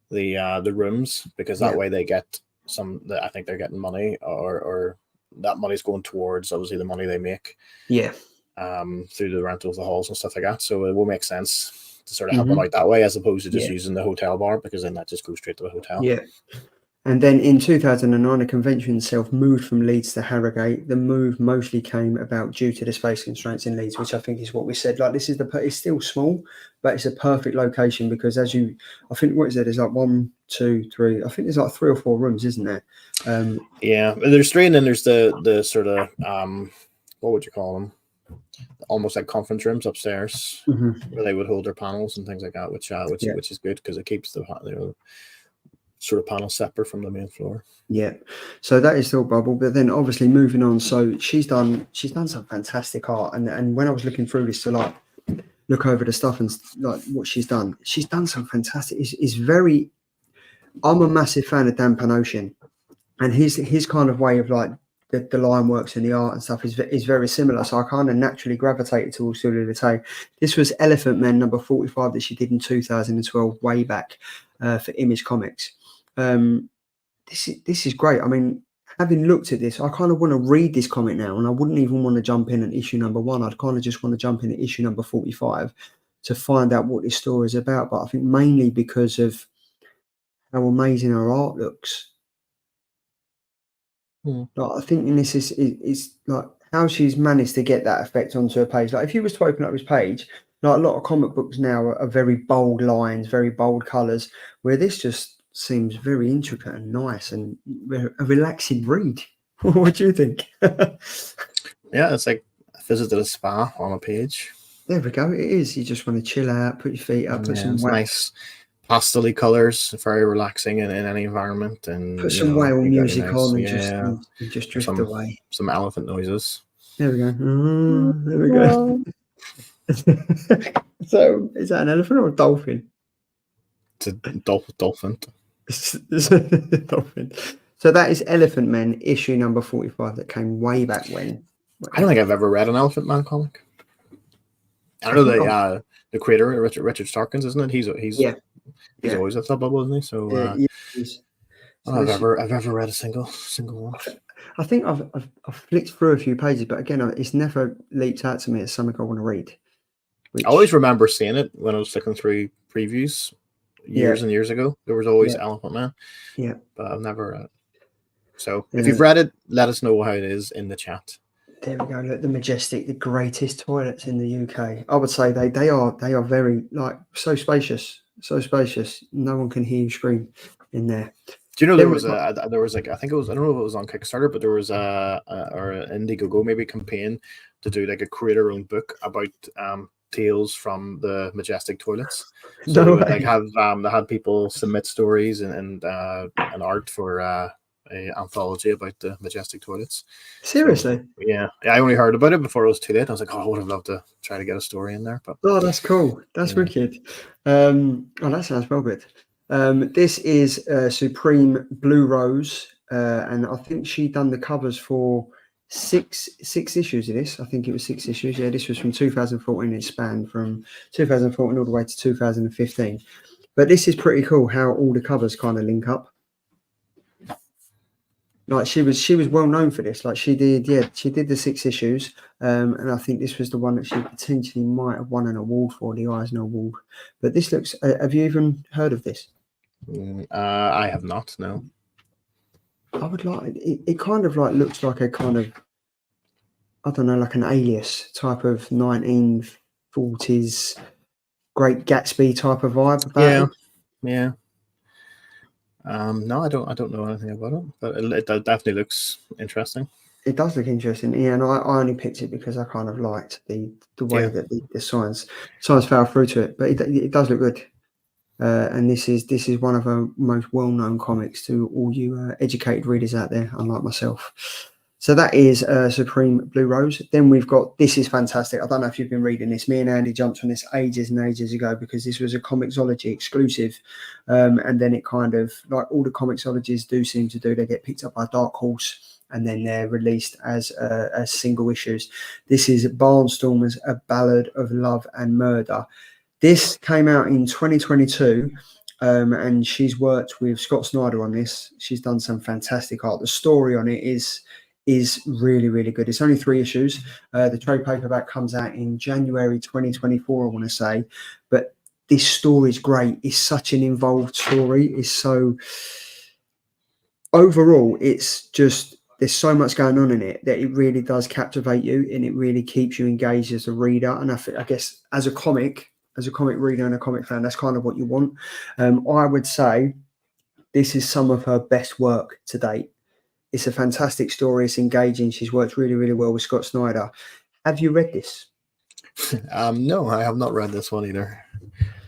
the rooms, because that way they get some. I think they're getting money, or that money's going towards obviously the money they make. Yeah. Through the rental of the halls and stuff like that. So it will make sense to sort of help them out that way, as opposed to just using the hotel bar, because then that just goes straight to the hotel. Yeah. And then in 2009, the convention itself moved from Leeds to Harrogate. The move mostly came about due to the space constraints in Leeds, which I think is what we said. Like, this is it's still small, but it's a perfect location, because I think what is it? There's like 1, 2, 3. I think there's like 3 or 4 rooms, isn't there? There's 3, and then there's the sort of what would you call them? Almost like conference rooms upstairs, where they would hold their panels and things like that, which is good, because it keeps the sort of panel separate from the main floor. Yeah, so that is Thought Bubble. But then obviously moving on, so she's done some fantastic art, and when I was looking through this to like look over the stuff and like what she's done some fantastic. It's very. I'm a massive fan of Dan Panosian, and his kind of way of like the line works and the art and stuff is very similar. So I kind of naturally gravitated towards TULA LOTAY. This was Elephant Men number 45 that she did in 2012, way back for Image Comics. This is great. I mean, having looked at this, I kind of want to read this comic now, and I wouldn't even want to jump in at issue number 1. I'd kind of just want to jump in at issue number 45 to find out what this story is about. But I think mainly because of how amazing her art looks. Like, I think this is like how she's managed to get that effect onto a page. Like if you was to open up this page, like a lot of comic books now are very bold lines, very bold colours, where this just seems very intricate and nice and a relaxing read. What do you think? Yeah, it's like visited a spa on a page. There we go. It is. You just want to chill out, put your feet up, put some wax. Nice pastel colors, very relaxing in any environment, and put some whale music nice, on and just drift away. Some elephant noises. There we go. There we go. So is that an elephant or a dolphin? It's a dolphin. It's a dolphin. So that is Elephant Men issue number 45 that came way back when. I don't think I've ever read an Elephant Man comic. I know the creator Richard Starkins, isn't it? He's always at the bubble, isn't he? So I've ever read a single one. I think I've flicked through a few pages, but again, it's never leaped out to me as something I want to read. I always remember seeing it when I was flicking through previews years and years ago. There was always Elephant Man. Yeah, but I've never read it. So if you've read it, let us know how it is in the chat. There we go. Look, the Majestic, the greatest toilets in the UK. I would say they are very so spacious, so spacious. No one can hear you scream in there. Do you know there was like I think it was, I don't know if it was on Kickstarter, but there was or an Indiegogo maybe campaign to do like a creator-owned book about tales from the Majestic toilets. So they would, like they had people submit stories and art for a anthology about the Majestic toilets. Seriously? So, yeah, I only heard about it before it was too late. I was like, I would have loved to try to get a story in there. But that's cool. That's wicked. That sounds well good. This is Supreme Blue Rose, and I think she done the covers for six issues of this. I think it was 6 issues. Yeah, this was from 2014. It spanned from 2014 all the way to 2015. But this is pretty cool how all the covers kind of link up. Like she was well known for this. Like she did the 6 issues, and I think this was the one that she potentially might have won an award for, the Eisner Award. But this looks. Have you even heard of this? I have not. No. I would like it. It kind of like looks like a kind of, I don't know, like an Alias type of 1940s Great Gatsby type of vibe about it. Yeah. No, I don't know anything about it, but it definitely looks interesting. It does look interesting, yeah, and I only picked it because I kind of liked the way that the science fell through to it, but it does look good. And this is one of our most well-known comics to all you educated readers out there, unlike myself. So that is Supreme Blue Rose. Then we've got, this is fantastic. I don't know if you've been reading this. Me and Andy jumped on this ages and ages ago because this was a Comixology exclusive. And then it kind of, like all the Comixologies do seem to do, they get picked up by Dark Horse and then they're released as single issues. This is Barnstormers, A Ballad of Love and Murder. This came out in 2022, and she's worked with Scott Snyder on this. She's done some fantastic art. The story on it is really, really good. It's only 3 issues. The trade paperback comes out in January 2024, I want to say. But this story is great. It's such an involved story. It's so... Overall, it's just... There's so much going on in it that it really does captivate you and it really keeps you engaged as a reader. And I guess as a comic reader and a comic fan, that's kind of what you want. I would say this is some of her best work to date. It's a fantastic story. It's engaging. She's worked really, really well with Scott Snyder. Have you read this? No, I have not read this one either.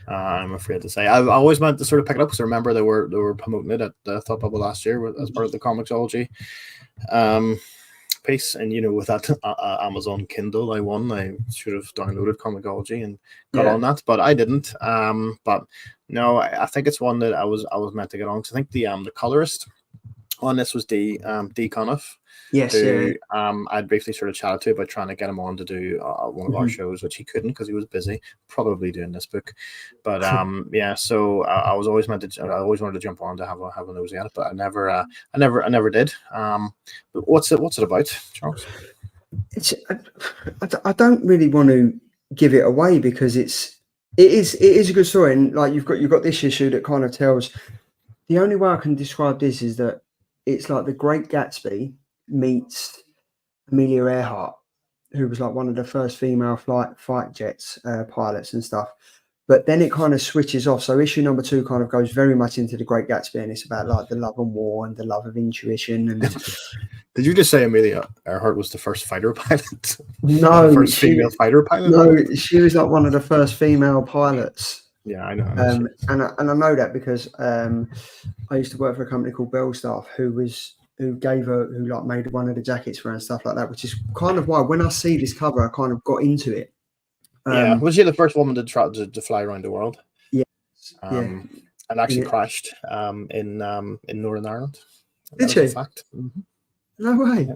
I'm afraid to say. I've always meant to sort of pick it up because I remember they were promoting it at the Thought Bubble last year as part of the Comixology piece, and with that Amazon Kindle I should have downloaded Comixology and got on that, but I didn't. But no, I think it's one that I was meant to get on because I think the colorist on this was D CUTOFF, Yes, who I'd briefly sort of chatted to about trying to get him on to do one of our Mhm. shows, which he couldn't because he was busy, probably doing this book. But yeah, so I was always meant to. I always wanted to jump on to have a nosy at it, but I never did. But what's it about, Charles? It's, I don't really want to give it away because it is a good story, and like you've got this issue that kind of tells. The only way I can describe this is that it's like The Great Gatsby meets Amelia Earhart, who was like one of the first female fight jets pilots and stuff. But then it kind of switches off. So issue number 2 kind of goes very much into The Great Gatsby, and it's about like the love and war and the love of intuition. And Did you just say Amelia Earhart was the first fighter pilot? The no, first female fighter pilot? no, she was like one of the first female pilots. Yeah, I know. And I know that because I used to work for a company called Bellstaff, who like made one of the jackets for her and stuff like that, which is kind of why when I see this cover, I kind of got into it. Yeah, was she the first woman to try to fly around the world? Yeah, and actually crashed in Northern Ireland. Did she? Fact. Mm-hmm. No way. Yeah.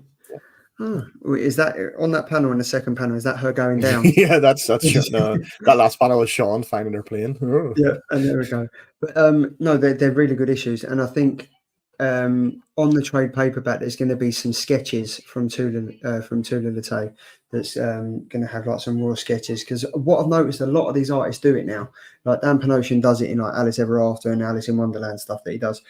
Oh, is that on that panel? In the second panel, is that her going down? Yeah, that's no, that last panel was Sean finding her plane. Yeah, and there we go. But no, they're really good issues, and I think on the trade paperback there's going to be some sketches from TULA Lotaay that's going to have like some raw sketches, because what I've noticed, a lot of these artists do it now. Like Dan Panosian does it in like Alice Ever After and Alice in Wonderland stuff that he does.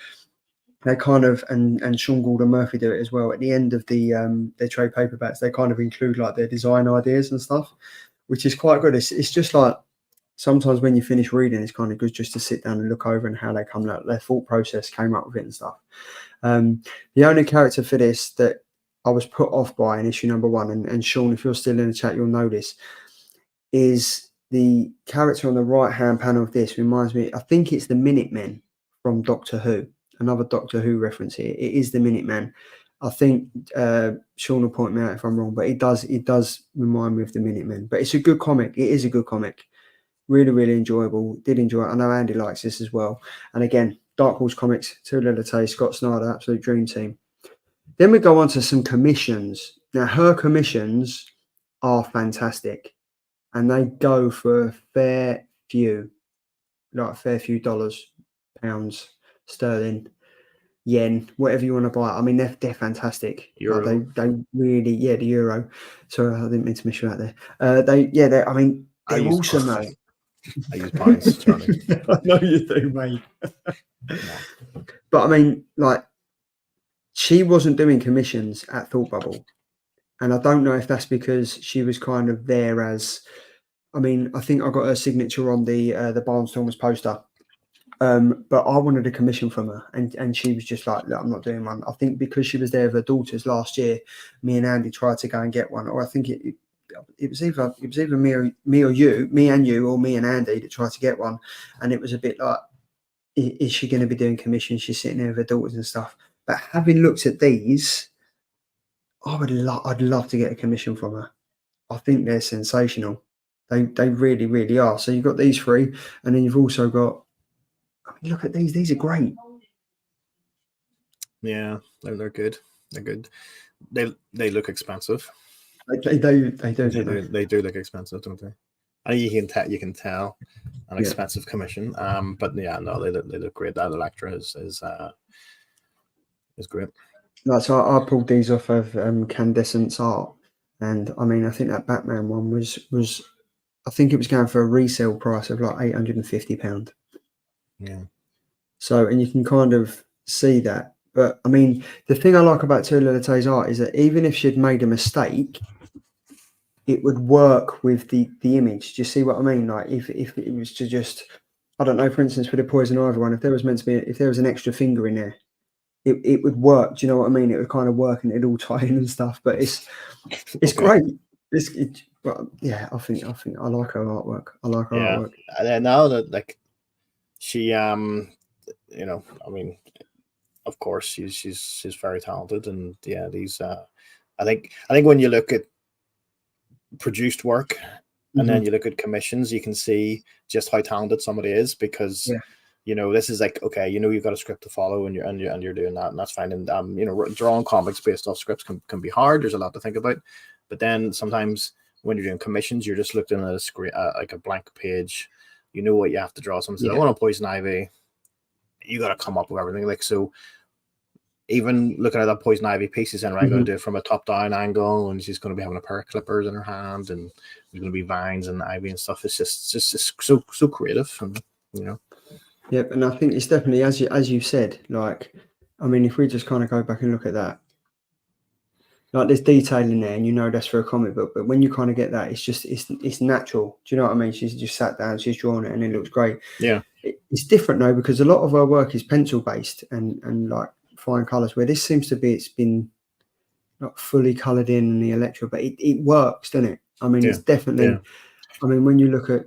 They kind of and Sean Gordon Murphy do it as well. At the end of their trade paperbacks, they kind of include like their design ideas and stuff, which is quite good. It's just like sometimes when you finish reading, it's kind of good just to sit down and look over and how they come out, their thought process came up with it and stuff. The only character for this that I was put off by in issue number 1, and Sean, if you're still in the chat, you'll know this, is the character on the right-hand panel of this reminds me, I think it's the Minutemen from Doctor Who. Another Doctor Who reference here. It is the Minutemen. I think Sean will point me out if I'm wrong, but it does remind me of the Minutemen. But it's a good comic. It is a good comic. Really, really enjoyable. Did enjoy it. I know Andy likes this as well. And again, Dark Horse Comics, TULA Lotaay, Scott Snyder, absolute dream team. Then we go on to some commissions. Now, her commissions are fantastic, and they go for a fair few dollars, pounds, sterling, yen, whatever you want to buy. I mean, they're fantastic. Euro. Like they really, the euro. Sorry, I didn't mean to miss you out there. I mean, they're awesome though. I use pounds, Charlie. I know you do, mate. But I mean, like, she wasn't doing commissions at Thought Bubble, and I don't know if that's because she was kind of there as. I mean, I think I got her signature on the Barnstormers poster. But I wanted a commission from her, and she was just like, I'm not doing one. I think because she was there with her daughters last year, me and Andy tried to go and get one, or I think it was either me and you, or me and Andy that tried to get one, and it was a bit like, is she going to be doing commissions? She's sitting there with her daughters and stuff. But having looked at these, I'd love to get a commission from her. I think they're sensational. They really, really are. So you've got these 3, and then you've also got. I mean, look at these. These are great. Yeah, they're good. They're good. They look expensive. They do. They do look expensive, don't they? And you can tell an expensive commission. But yeah, no, they look great. That Electra is great. Like, so I pulled these off of Candescent's art, and I mean, I think that Batman one was I think it was going for a resale price of like £850. Yeah. So, and you can kind of see that. But I mean, the thing I like about TULA Lotaay's art is that even if she'd made a mistake, it would work with the image. Do you see what I mean? Like if it was to just, I don't know, for instance, for the Poison Ivy one, if there was an extra finger in there, it would work. Do you know what I mean? It would kind of work and it'd all tie in and stuff. But it's great. Well, yeah, I think I like her artwork. I like her artwork. And now that like she I mean, of course she's very talented, and yeah, these I think when you look at produced work and then you look at commissions, you can see just how talented somebody is, because this is like, okay, you've got a script to follow, and you're doing that, and that's fine. And drawing comics based off scripts can be hard. There's a lot to think about, but then sometimes when you're doing commissions, you're just looking at a screen, like a blank page. You know what you have to draw. Someone says, I want a Poison Ivy. You got to come up with everything. Like, so even looking at that Poison Ivy piece, he's going to do it from a top-down angle, and she's going to be having a pair of clippers in her hand, and there's going to be vines and ivy and stuff. It's just so creative, and Yep, and I think it's definitely, as you said, like, I mean, if we just kind of go back and look at that, like, there's detail in there, and that's for a comic book, but when you kind of get that, it's natural. Do you know what I mean? She's just sat down, she's drawn it, and it looks great. Yeah, it's different though, because a lot of her work is pencil based and like fine colors, where this seems to be, it's been not fully colored in the Electra, but it works, doesn't it? I mean, it's definitely. I mean, when you look at,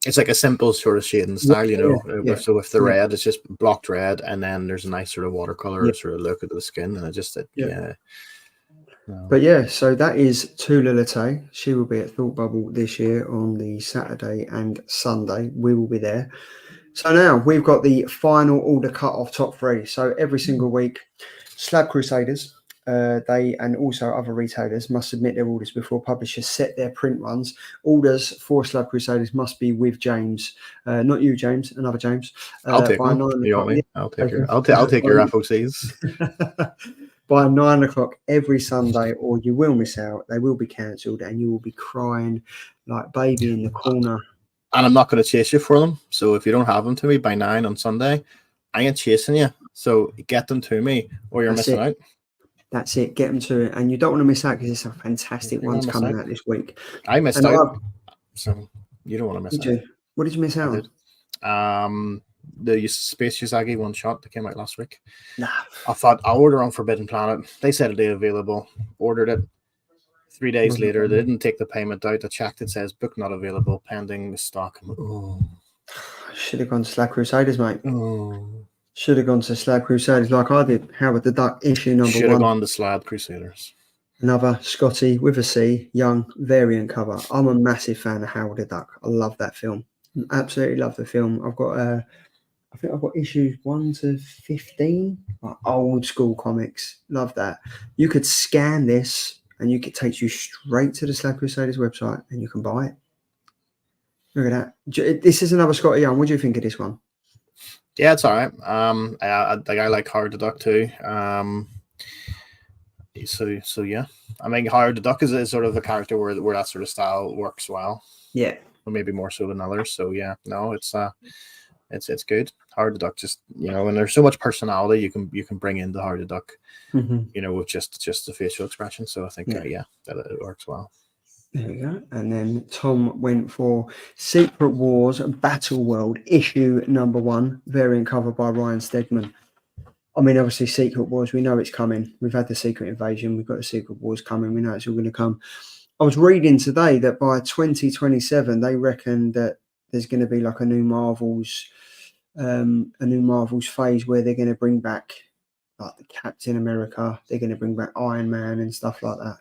it's like a simple sort of shading style, with the red, it's just blocked red, and then there's a nice sort of watercolor sort of look at the skin, and it just But yeah, so that is TULA LOTAY. She will be at Thought Bubble this year on the Saturday and Sunday. We will be there. So now we've got the final order cut off top 3. So every single week, Slab Crusaders, they and also other retailers must submit their orders before publishers set their print runs. Orders for Slab Crusaders must be with James, not you, James, another James. I'll take them. I'll take your FOCs. By 9 o'clock every Sunday, or you will miss out. They will be cancelled, and you will be crying like baby in the corner. And I'm not going to chase you for them. So if you don't have them to me by 9 on Sunday, I ain't chasing you. So get them to me, or you're missing out. That's it. Get them to it, and you don't want to miss out, because it's a fantastic one's coming out this week. I missed out, so you don't want to miss out. What did you miss out on? The Space Usagi one shot that came out last week. Nah. I thought I'll order on Forbidden Planet. They said it'd be available. Ordered it. 3 days later, they didn't take the payment out. I checked. It says book not available, pending stock. Should have gone to Slab Crusaders, mate. Should have gone to Slab Crusaders like I did. Howard the Duck issue number 1. Should have gone to Slab Crusaders. Another Scotty with a C, young variant cover. I'm a massive fan of Howard the Duck. I love that film. Absolutely love the film. I've got I think I've got issues 1 to 15, like old school comics. Love that. You could scan this, and it takes you straight to the Slab Crusaders website, and you can buy it. Look at that. This is another Scotty Young. What do you think of this one? Yeah, it's all right. I like Howard the Duck too. So yeah, I mean, Howard the Duck is sort of a character where that sort of style works well. Yeah, or maybe more so than others. So yeah, no, it's good. Howard the Duck, just and there's so much personality you can bring into Howard the Duck, with just the facial expression. So I think that it works well. There we go. And then Tom went for Secret Wars Battle World issue number 1, variant cover by Ryan Stegman. I mean, obviously, Secret Wars, we know it's coming. We've had the Secret Invasion. We've got the Secret Wars coming. We know it's all going to come. I was reading today that by 2027, they reckon that there's going to be like a new Marvels phase where they're going to bring back like the Captain America. They're going to bring back Iron Man and stuff like that.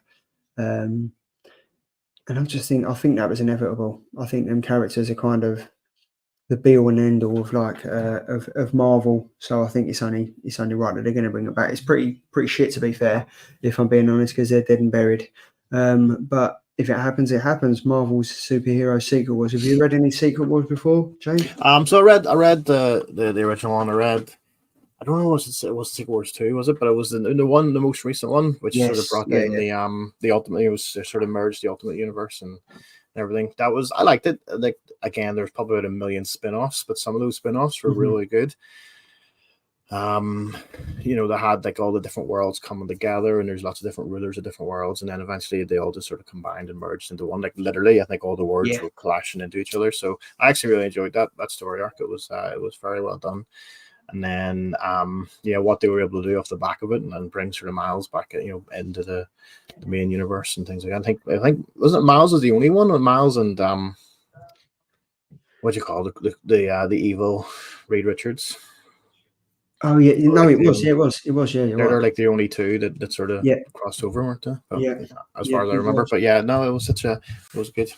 And I think that was inevitable. I think them characters are kind of the be all and end all of like of Marvel. So I think it's only right that they're going to bring it back. It's pretty shit, to be fair, if I'm being honest, because they're dead and buried. But if it happens, it happens. Marvel's superhero Secret Wars. Have you read any Secret Wars before, James? So I read the original one. I don't know, it was Secret Wars 2, was it? But it was the most recent one, which sort of brought in the Ultimate. It was sort of merged the Ultimate Universe and everything. I liked it. Like, again, there's probably about 1 million spin-offs, but some of those spin-offs were really good. They had like all the different worlds coming together, and there's lots of different rulers of different worlds, and then eventually they all just sort of combined and merged into one. Like, literally, I think all the worlds were clashing into each other. So I actually really enjoyed that story arc. It was very well done. And then, what they were able to do off the back of it, and then bring sort of Miles back, into the main universe and things like that. I think wasn't Miles was the only one, or Miles and what do you call it, the evil Reed Richards? Oh yeah, no, it was. Yeah, they're like the only two that sort of crossed over, weren't they? But, as far as I remember. But yeah, no, it was good.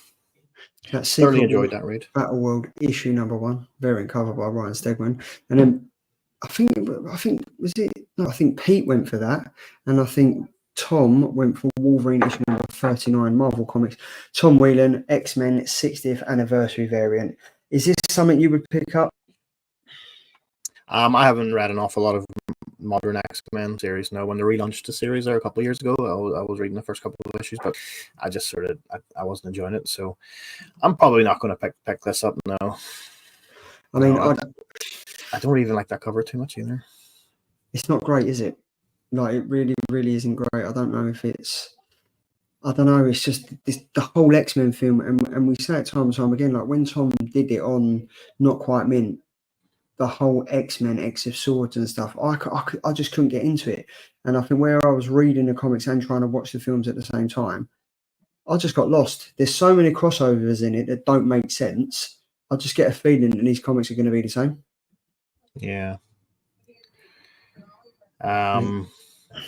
That's Thoroughly Secret enjoyed Wars that read. Battle World issue #1, variant cover by Ryan Stegman, and then I think was it? No, I think Pete went for that, and I think Tom went for Wolverine issue #39, Marvel Comics, Tom Whelan, X-Men 60th anniversary variant. Is this something you would pick up? I haven't read an awful lot of modern X-Men series. Now, when they relaunched the series there a couple of years ago, I was reading the first couple of issues, but I just sort of I wasn't enjoying it. So I'm probably not going to pick this up now. I mean, I don't even like that cover too much either. It's not great, is it? Like, it really, really isn't great. I don't know if it's. I don't know. It's just the whole X-Men film, and we say it time and time again. Like when Tom did it on Not Quite Mint, the whole X-Men, X of Swords and stuff, I just couldn't get into it. And I think where I was reading the comics and trying to watch the films at the same time, I just got lost. There's so many crossovers in it that don't make sense. I just get a feeling that these comics are going to be the same. Yeah.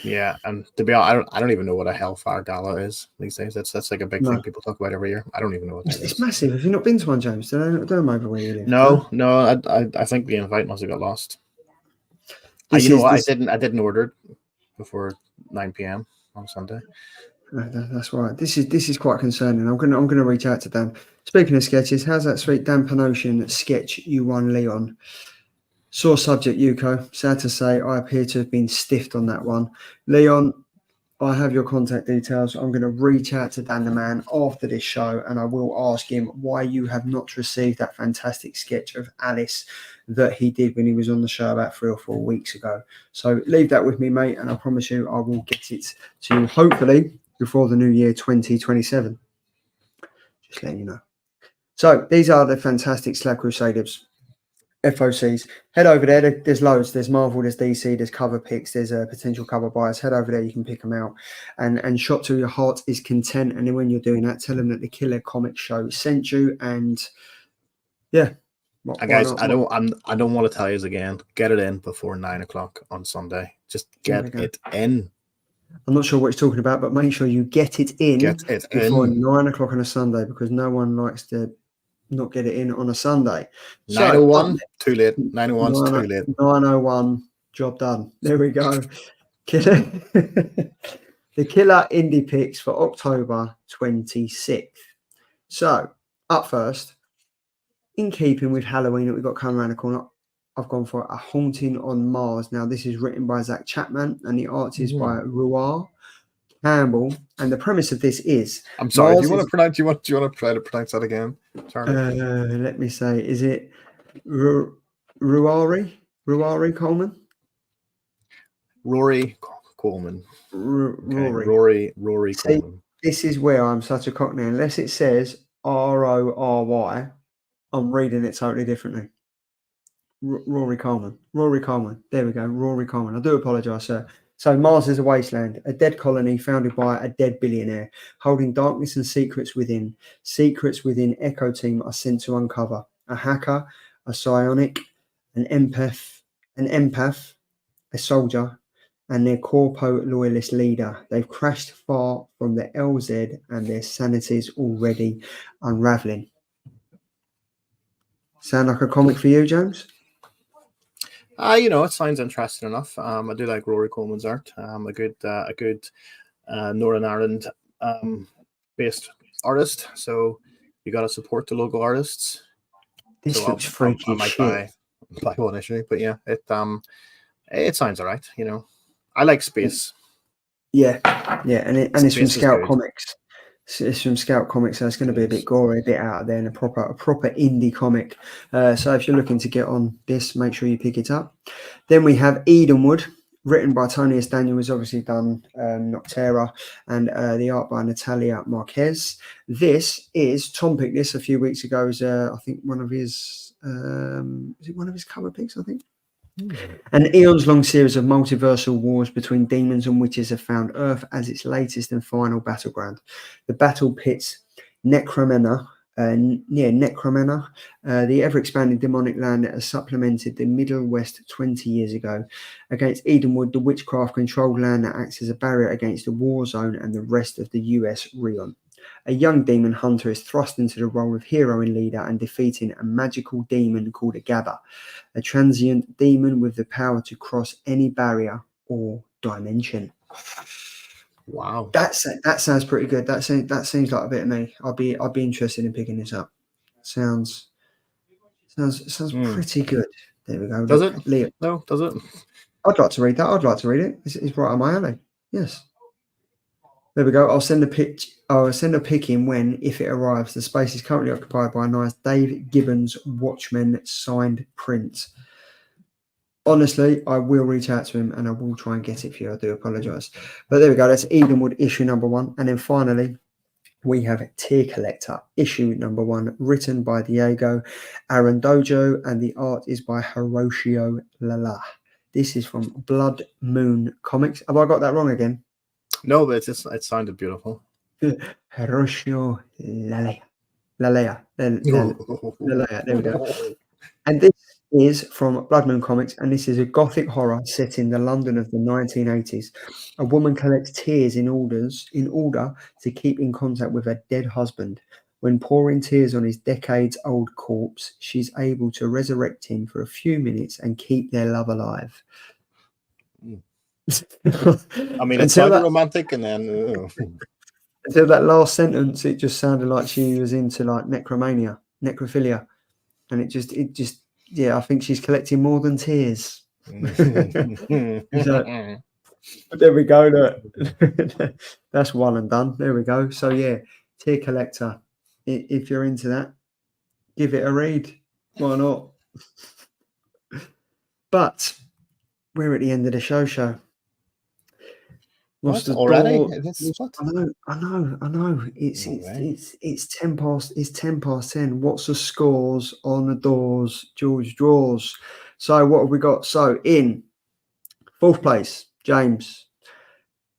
Yeah, and to be honest, I don't even know what a Hellfire Gala is these days. That's like a big thing people talk about every year. I don't even know what that is. It's massive. Have you not been to one, James? Do they not do them over where you live? No. I think the invite must have got lost. I didn't order it before 9 p.m. on Sunday. That's right. This is quite concerning. I'm gonna reach out to Dan. Speaking of sketches, how's that sweet Dan Panosian sketch you won, Leon? Sore subject, Yuko. Sad to say, I appear to have been stiffed on that one. Leon, I have your contact details. I'm going to reach out to Dan the Man after this show, and I will ask him why you have not received that fantastic sketch of Alice that he did when he was on the show about 3 or 4 weeks ago. So leave that with me, mate, and I promise you I will get it to you, hopefully, before the new year 2027. Just letting you know. So these are the fantastic Slab Crusaders FOCs. Head over there. There's loads. There's Marvel, there's DC, there's cover picks, there's potential cover buyers. Head over there. You can pick them out and shop till your heart is content. And then when you're doing that, tell them that the Killer Comic Show sent you. And yeah. Guys, I don't want to tell you again. Get it in before 9 o'clock on Sunday. Just get it in. I'm not sure what he's talking about, but make sure you get it in before 9 o'clock on a Sunday, because no one likes to not get it in on a Sunday. 9:01, too late. 9:01's too late. 9:01, job done. There we go. The Killer Indie Picks for October 26th. So, up first, in keeping with Halloween that we've got coming around the corner, I've gone for A Haunting on Mars. Now, this is written by Zach Chapman, and the art is by Ruar Campbell. And the premise of this is... I'm sorry, do you want to try to pronounce that again, Charlie? Let me say, is it Ruari Coleman? Rory Coleman. Rory Coleman. This is where I'm such a cockney. Unless it says Rory, I'm reading it totally differently. Rory Coleman. There we go. Rory Coleman. I do apologise, sir. So Mars is a wasteland, a dead colony founded by a dead billionaire, holding darkness and secrets within. Secrets within Echo Team are sent to uncover. A hacker, a psionic, an empath, a soldier, and their corpo loyalist leader. They've crashed far from the LZ and their sanity's already unravelling. Sound like a comic for you, James? It sounds interesting enough. I do like Rory Coleman's art. A good Northern Ireland based artist. So you got to support the local artists. This looks freaky. I might buy one issue, but yeah, it sounds alright. I like space. Yeah, and it's from Scout Comics. It's from Scout Comics, so it's going to be a bit gory, a bit out of there, and a proper indie comic. So if you're looking to get on this, make sure you pick it up. Then we have Edenwood, written by Tony S. Daniel, who's obviously done Noctera, and the art by Natalia Marquez. This is Tom picked this a few weeks ago as I think one of his cover picks, I think. An eons-long series of multiversal wars between demons and witches have found Earth as its latest and final battleground. The battle pits Necromena, the ever-expanding demonic land that has supplemented the Middle West 20 years ago, against Edenwood, the witchcraft-controlled land that acts as a barrier against the war zone and the rest of the US realm. A young demon hunter is thrust into the role of hero and leader and defeating a magical demon called a Gather, a transient demon with the power to cross any barrier or dimension. Wow. That sounds pretty good. That seems like a bit of me. I'd be interested in picking this up. Sounds pretty good. There we go. Does it? Leo. No, does it? I'd like to read that. I'd like to read it. It's right on my alley. Yes. There we go. I'll send a pic in when, if it arrives. The space is currently occupied by a nice Dave Gibbons Watchmen signed print. Honestly, I will reach out to him and I will try and get it for you. I do apologise. But there we go. That's Edenwood issue number 1. And then finally, we have Tier Collector issue number 1, written by Diego Arandojo, and the art is by Hiroshio Lala. This is from Blood Moon Comics. Have I got that wrong again? No, but it sounded beautiful. Hiroshio Lalea. There we go. And this is from Blood Moon Comics, and this is a gothic horror set in the London of the 1980s. A woman collects tears in order to keep in contact with her dead husband. When pouring tears on his decades-old corpse, she's able to resurrect him for a few minutes and keep their love alive. I mean, it sounded romantic, and then until that last sentence, it just sounded like she was into like necrophilia, and it just yeah, I think she's collecting more than tears. So, there we go. Look. That's one and done. There we go. So yeah, Tier Collector. If you're into that, give it a read. Why not? But we're at the end of the show. What, already? I know. It's 10 past. It's 10 past 10. What's the scores on the doors, George Draws? So what have we got? So in 4th place, James.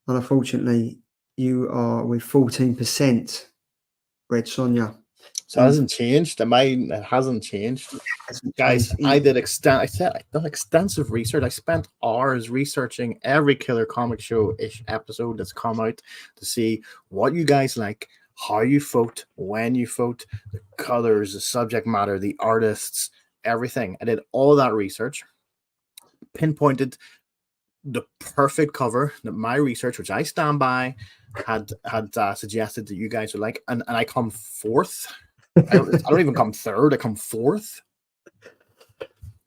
And unfortunately, you are with 14%. Red Sonja. So it hasn't changed. It hasn't changed. Guys, I did extensive research. I spent hours researching every Killer Comic Show-ish episode that's come out to see what you guys like, how you vote, when you vote, the colors, the subject matter, the artists, everything. I did all that research, pinpointed the perfect cover that my research, which I stand by, had suggested that you guys would like, and I come 4th. I don't even come 3rd. I come 4th.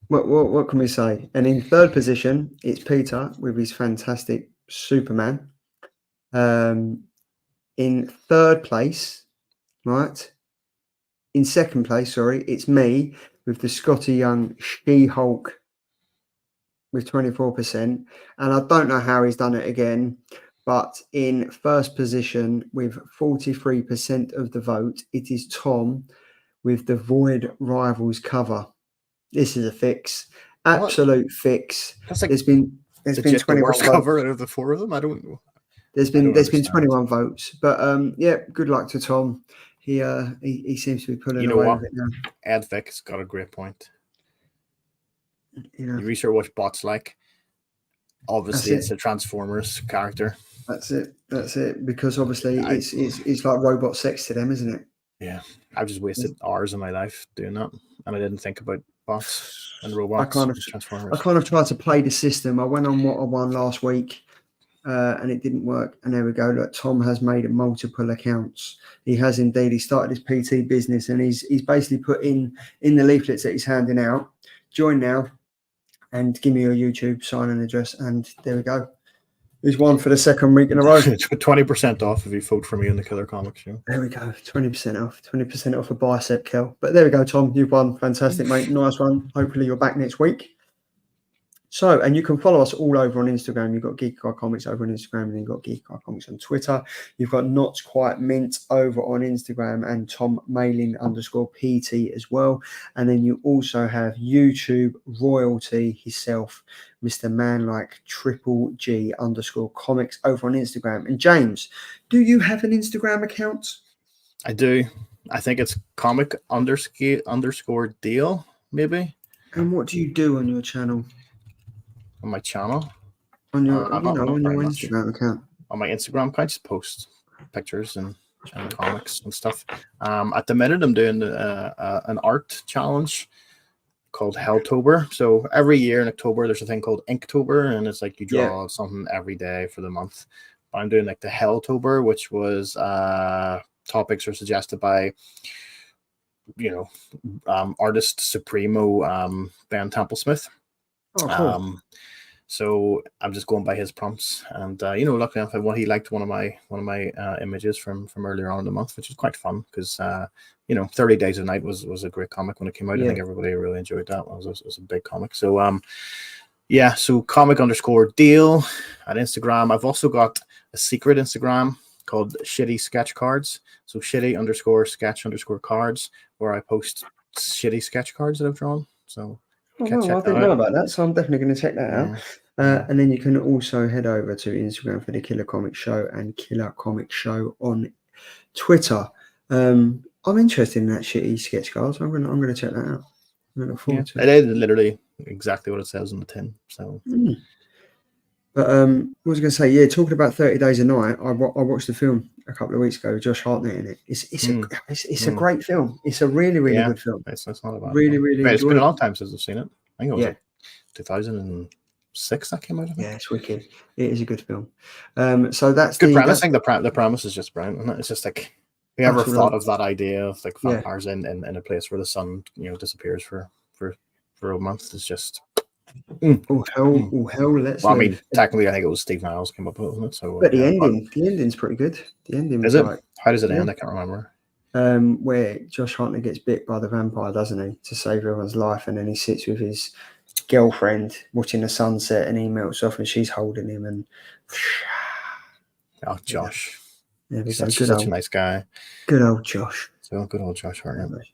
What can we say? And in 3rd position, it's Peter with his fantastic Superman. In 3rd place, right? In 2nd place, sorry, it's me with the Scotty Young She-Hulk with 24%. And I don't know how he's done it again. But in 1st position, with 43% of the vote, it is Tom with the Void Rivals cover. This is a fix, absolute fix. That's like there's been 21 worst votes. Cover out of the 4 of them. I don't know. There's been 21 votes, but yeah, good luck to Tom. He seems to be pulling away with it now. Ed Vic's got a great point. You know, you research what bots like. Obviously, it's a Transformers character. That's it. Because obviously, it's like robot sex to them, isn't it? Yeah, I've just wasted hours of my life doing that, and I didn't think about bots and robots. Transformers. I kind of tried to play the system. I went on what I won last week, and it didn't work. And there we go. Look, Tom has made multiple accounts. He has indeed. He started his PT business, and he's basically put in the leaflets that he's handing out. Join now, and give me your YouTube sign and address, and there we go. He's won for the 2nd week in a row. 20% off if you vote for me in the Killer Comics Show. There we go. 20% off. 20% off a bicep kill. But there we go, Tom. You've won. Fantastic, mate. Nice one. Hopefully you're back next week. So, and you can follow us all over on Instagram. You've got Geek Guy Comics over on Instagram, and then you've got Geek Guy Comics on Twitter. You've got Not Quite Mint over on Instagram, and Tom Mailing _PT as well. And then you also have YouTube royalty himself, Mr. Manlike Triple G _comics over on Instagram. And James, do you have an Instagram account? I do. I think it's comic _ deal, maybe. And what do you do on your channel? On my channel? On your, on your Instagram account? On my Instagram account, just post pictures and and comics and stuff. At the minute, I'm doing an art challenge called Helltober. So every year in October, there's a thing called Inktober, and it's like you draw something every day for the month. But I'm doing like the Helltober, which was topics are suggested by artist supremo Ben Templesmith. Oh, cool. So I'm just going by his prompts, and luckily enough, what he liked one of my images from earlier on in the month, which is quite fun because 30 Days of Night was a great comic when it came out. I think everybody really enjoyed that. It was a big comic. So so comic_deal at Instagram. I've also got a secret Instagram called Shitty Sketch Cards. So shitty_sketch_cards, where I post shitty sketch cards that I've drawn. So I didn't know about that, so I'm definitely going to check that out. And then you can also head over to Instagram for the Killer Comic Show and Killer Comic Show on Twitter. I'm interested in that shitty sketch cards. I'm going to check that out. I'm going to look forward to it. It is literally exactly what it says on the tin. So. But what was I going to say? Talking about 30 Days a Night, I watched the film a couple of weeks ago. Josh Hartnett in it. It's a great film. It's a really good film. It's not a bad really film. It's been a long time since I've seen it. I think it was like 2006 that came out. Yeah, it's wicked. It is a good film. So that's good premise. I think the premise is just brilliant, isn't it? It's just like, whoever thought of that idea of like vampires in a place where the sun disappears for a month is just. Oh hell! Let's. Well, I mean, technically, I think it was Steve Niles came up with it, wasn't it? So, but the ending's pretty good. The ending was like, how does it end? I can't remember. Where Josh Hartnett gets bit by the vampire, doesn't he, to save everyone's life, and then he sits with his girlfriend watching the sunset, and he melts off, and she's holding him, and. Oh, Josh! He's such a nice guy. Good old Josh. So good old Josh Hartnett.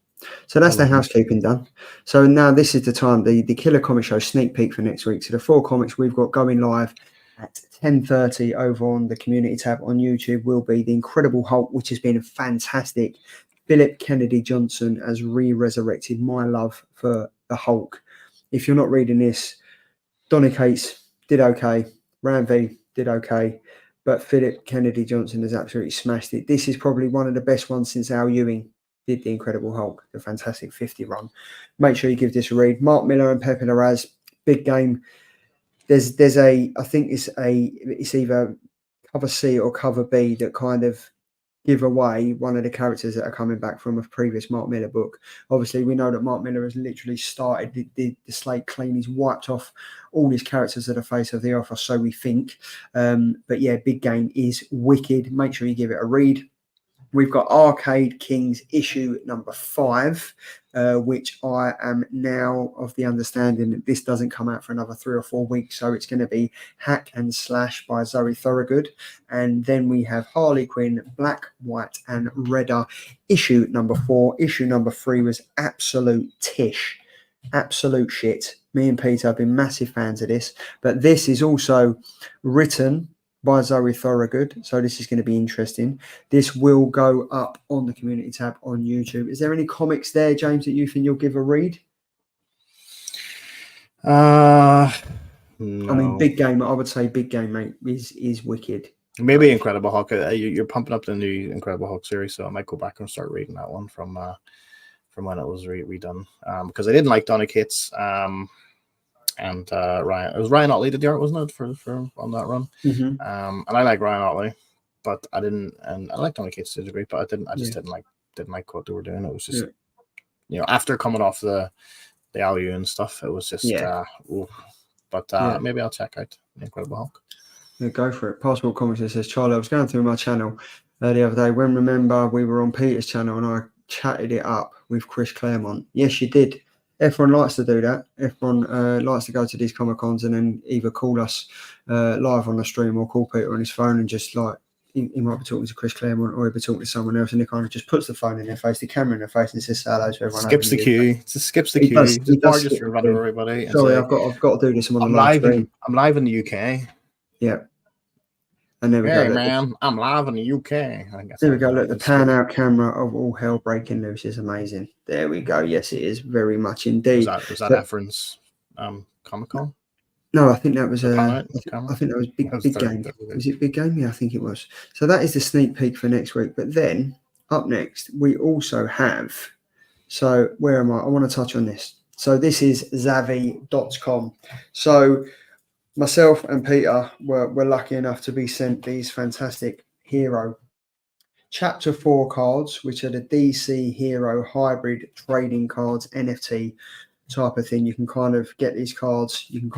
So that's the housekeeping done. So now this is the time, the Killer Comic Show sneak peek for next week. So the 4 comics we've got going live at 10:30 over on the community tab on YouTube will be The Incredible Hulk, which has been fantastic. Philip Kennedy Johnson has resurrected my love for the Hulk. If you're not reading this, Donny Cates did okay. Ram V did okay. But Philip Kennedy Johnson has absolutely smashed it. This is probably one of the best ones since Al Ewing did The Incredible Hulk, the Fantastic 50 run. Make sure you give this a read. Mark Millar and Pepe Larraz, big game. There's I think it's either cover C or cover B that kind of give away one of the characters that are coming back from a previous Mark Millar book. Obviously, we know that Mark Millar has literally started the slate clean. He's wiped off all his characters at the face of the earth, or so we think. But yeah, big game is wicked. Make sure you give it a read. We've got Arcade Kings issue number 5, which I am now of the understanding that this doesn't come out for another 3 or 4 weeks. So it's going to be Hack and Slash by Zoe Thorogood. And then we have Harley Quinn, Black, White and Redder issue number 4. Issue number 3 was absolute tish. Absolute shit. Me and Peter have been massive fans of this. But this is also written by Zoe Thorogood, so this is going to be interesting. This will go up on the community tab on YouTube. Is there any comics there, James, that you think you'll give a read? No. I mean, big game. I would say big game, mate, is wicked. Maybe Incredible Hulk. You're pumping up the new Incredible Hulk series, so I might go back and start reading that one from when it was redone. Because I didn't like Donny Cates. And Ryan, it was Ryan Otley did the art, wasn't it, for on that run? Mm-hmm. And I like Ryan Otley, but I didn't, and I like Donny Cates to a degree, but I just didn't like what they were doing. It was just, after coming off the Alu and stuff, it was just, but maybe I'll check out The Incredible Hulk. Yeah, go for it. Passport Comics says, Charlie, I was going through my channel the other day when, remember, we were on Peter's channel and I chatted it up with Chris Claremont. Yes, you did. Everyone likes to do that. Everyone likes to go to these Comic Cons and then either call us live on the stream or call Peter on his phone and just like, he might be talking to Chris Claremont or he'll be talking to someone else and he kind of just puts the phone in their face, the camera in their face and says hello to everyone. Skips the queue. Just skips the queue. He does just run over everybody. Sorry, I've got to do this. I'm on the live stream. I'm live in the UK. Yeah. And there we go. Hey, man, I'm live in the UK. There we go. Look, the pan out camera of All Hell Breaking Loose is amazing. There we go. Yes, it is very much indeed. Was that Efren's Comic Con? No, I think that was Planet, I think that was That was big very, game. very good. Was it big game? Yeah, I think it was. So that is the sneak peek for next week. But then up next, we also have. So where am I? I want to touch on this. So this is Zavi.com. So myself and Peter were lucky enough to be sent these fantastic Hero Chapter 4 cards, which are the DC Hero Hybrid Trading Cards, NFT type of thing. You can kind of get these cards, you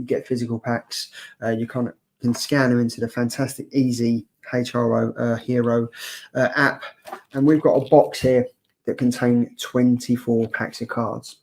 get physical packs, you kind of can scan them into the fantastic easy HRO Hero app. And we've got a box here that contain 24 packs of cards.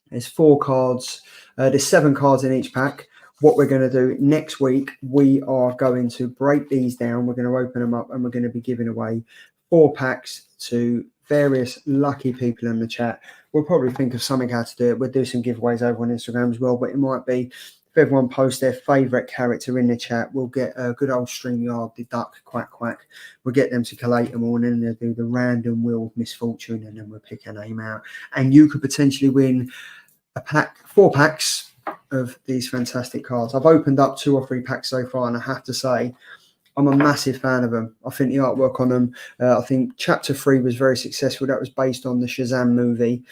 There's 4 cards, there's 7 cards in each pack. What we're going to do next week, we are going to break these down. We're going to open them up and we're going to be giving away 4 packs to various lucky people in the chat. We'll probably think of something how to do it. We'll do some giveaways over on Instagram as well, but it might be if everyone posts their favourite character in the chat, we'll get a good old StreamYard, the duck, quack, quack. We'll get them to collate them all and then they'll do the random wheel of misfortune and then we'll pick a name out. And you could potentially win a pack, 4 packs of these fantastic cards. I've opened up 2 or 3 packs so far, and I have to say, I'm a massive fan of them. I think the artwork on them, I think Chapter 3 was very successful. That was based on the Shazam movie,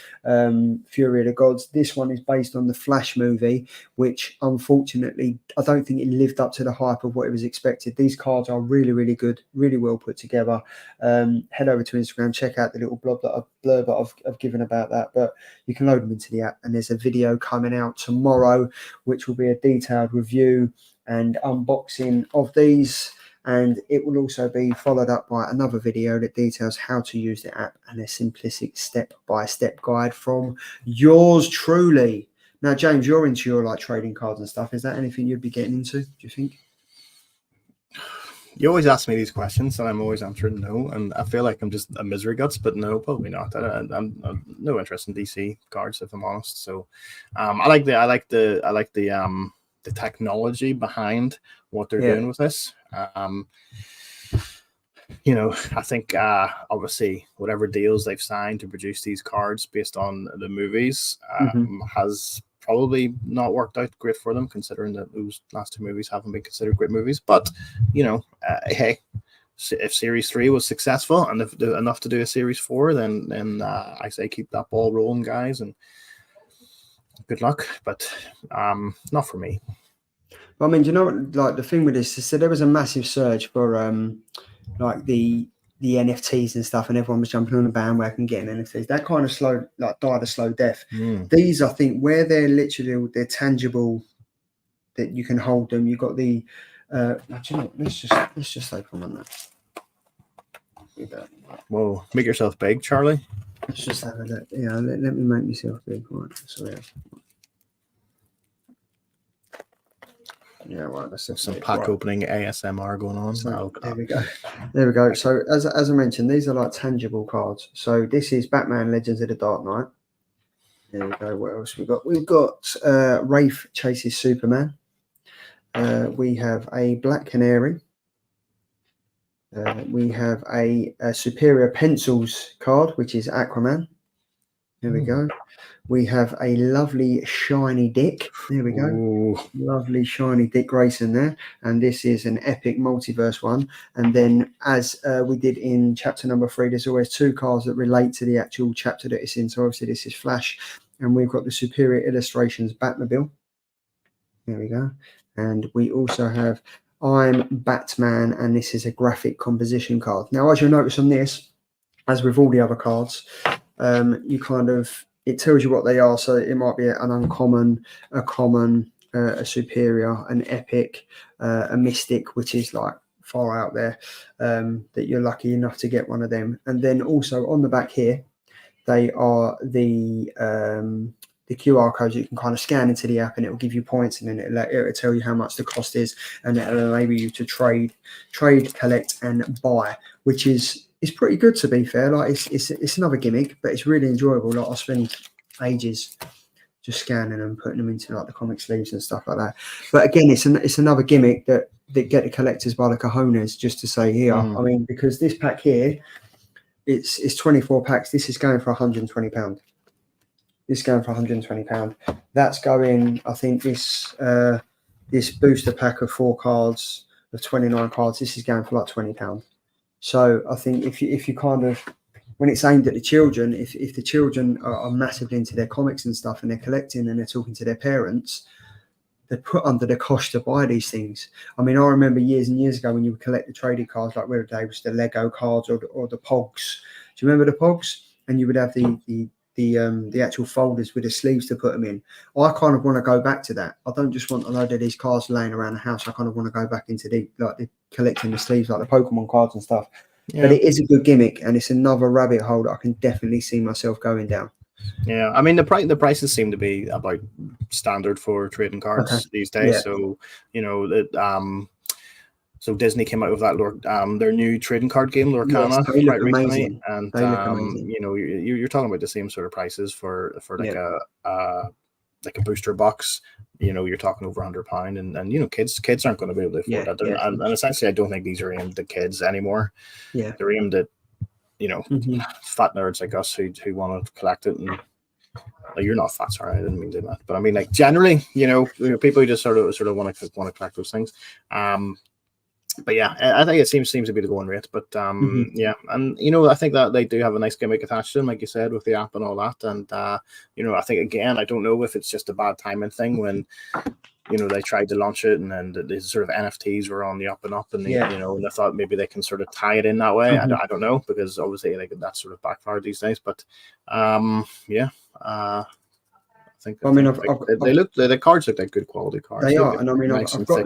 Fury of the Gods. This one is based on the Flash movie, which unfortunately, I don't think it lived up to the hype of what it was expected. These cards are really, really good, really well put together. Head over to Instagram, check out the little blurb that I've given about that. But you can load them into the app, and there's a video coming out tomorrow, which will be a detailed review and unboxing of these. And it will also be followed up by another video that details how to use the app and a simplistic step-by-step guide from yours truly. Now, James, you're into your like trading cards and stuff. Is that anything you'd be getting into, do you think? You always ask me these questions, and I'm always answering no. And I feel like I'm just a misery guts, but no, probably not. I'm no interest in DC cards, if I'm honest. So, I like the technology behind what they're doing with this. I think obviously whatever deals they've signed to produce these cards based on the movies has probably not worked out great for them, considering that those last 2 movies haven't been considered great movies. But hey, if Series 3 was successful and if enough to do a Series 4, then I say keep that ball rolling, guys, and good luck. But not for me. I mean, do you know what, like the thing with this is, so there was a massive surge for like the NFTs and stuff, and everyone was jumping on the bandwagon getting NFTs. That kind of died a slow death. These, I think, where they're tangible, that you can hold them. You've got the let's just open on that. Whoa, make yourself big, Charlie. Let's just have a look. Yeah, let me make myself big. Right, so yeah, right. That's some pack opening ASMR going on. So, there we go. So as I mentioned, these are like tangible cards. So this is Batman Legends of the Dark Knight. There we go. What else we got? We've got Rafe Chases Superman. We have a Black Canary. We have a Superior Pencils card, which is Aquaman. There we go. We have a lovely shiny Dick. There we go. Ooh. Lovely shiny Dick Grayson there. And this is an epic multiverse one. And then as we did in chapter number 3, there's always 2 cards that relate to the actual chapter that it's in. So obviously this is Flash. And we've got the Superior Illustrations Batmobile. There we go. And we also have I'm Batman. And this is a graphic composition card. Now, as you'll notice on this, as with all the other cards, it tells you what they are. So it might be an uncommon, a common, a superior, an epic, a mystic, which is like far out there, that you're lucky enough to get one of them. And then also on the back here, they are the QR codes you can kind of scan into the app, and it will give you points, and then it'll tell you how much the cost is, and it'll enable you to trade, collect, and buy, which is pretty good, to be fair. Like it's another gimmick, but it's really enjoyable. Like I spend ages just scanning and putting them into like the comic sleeves and stuff like that. But again, it's another gimmick that get the collectors by the cojones, just to say here. I mean, because this pack here, it's 24 packs. This is going for £120. This is going for £120. That's going, I think this this booster pack of 4 cards of 29 cards. This is going for like £20. So I think if you kind of, when it's aimed at the children, if the children are massively into their comics and stuff, and they're collecting and they're talking to their parents, they're put under the cost to buy these things. I mean, I remember years and years ago when you would collect the trading cards, like whether they was the Lego cards or the Pogs. Do you remember the Pogs? And you would have the actual folders with the sleeves to put them in. I kind of want to go back to that. I don't just want a load of these cards laying around the house. I kind of want to go back into the collecting the sleeves, like the Pokemon cards and stuff. Yeah. But it is a good gimmick, and it's another rabbit hole that I can definitely see myself going down. Yeah, I mean the prices seem to be about standard for trading cards these days. Yeah. So you know that so Disney came out with that their new trading card game, Lorcana, quite recently, and you know you're talking about the same sort of prices for like a booster box. You know, you're talking over £100, and you know kids aren't going to be able to afford that. And essentially, I don't think these are aimed at kids anymore. Yeah, they're aimed at fat nerds like us who want to collect it. And you're not fat, sorry, I didn't mean to do that. But I mean, like generally, you know, people who just sort of want to collect those things. But yeah, I think it seems to be the going rate. But yeah, and you know, I think that they do have a nice gimmick attached to them, like you said, with the app and all that. And you know, I think again, I don't know if it's just a bad timing thing when you know they tried to launch it and then the sort of NFTs were on the up and up, and you know, and they thought maybe they can sort of tie it in that way. I don't know, because obviously like that's sort of backfired these days. But yeah. I mean, the cards look like good quality cards. They are, and I mean, nice I've got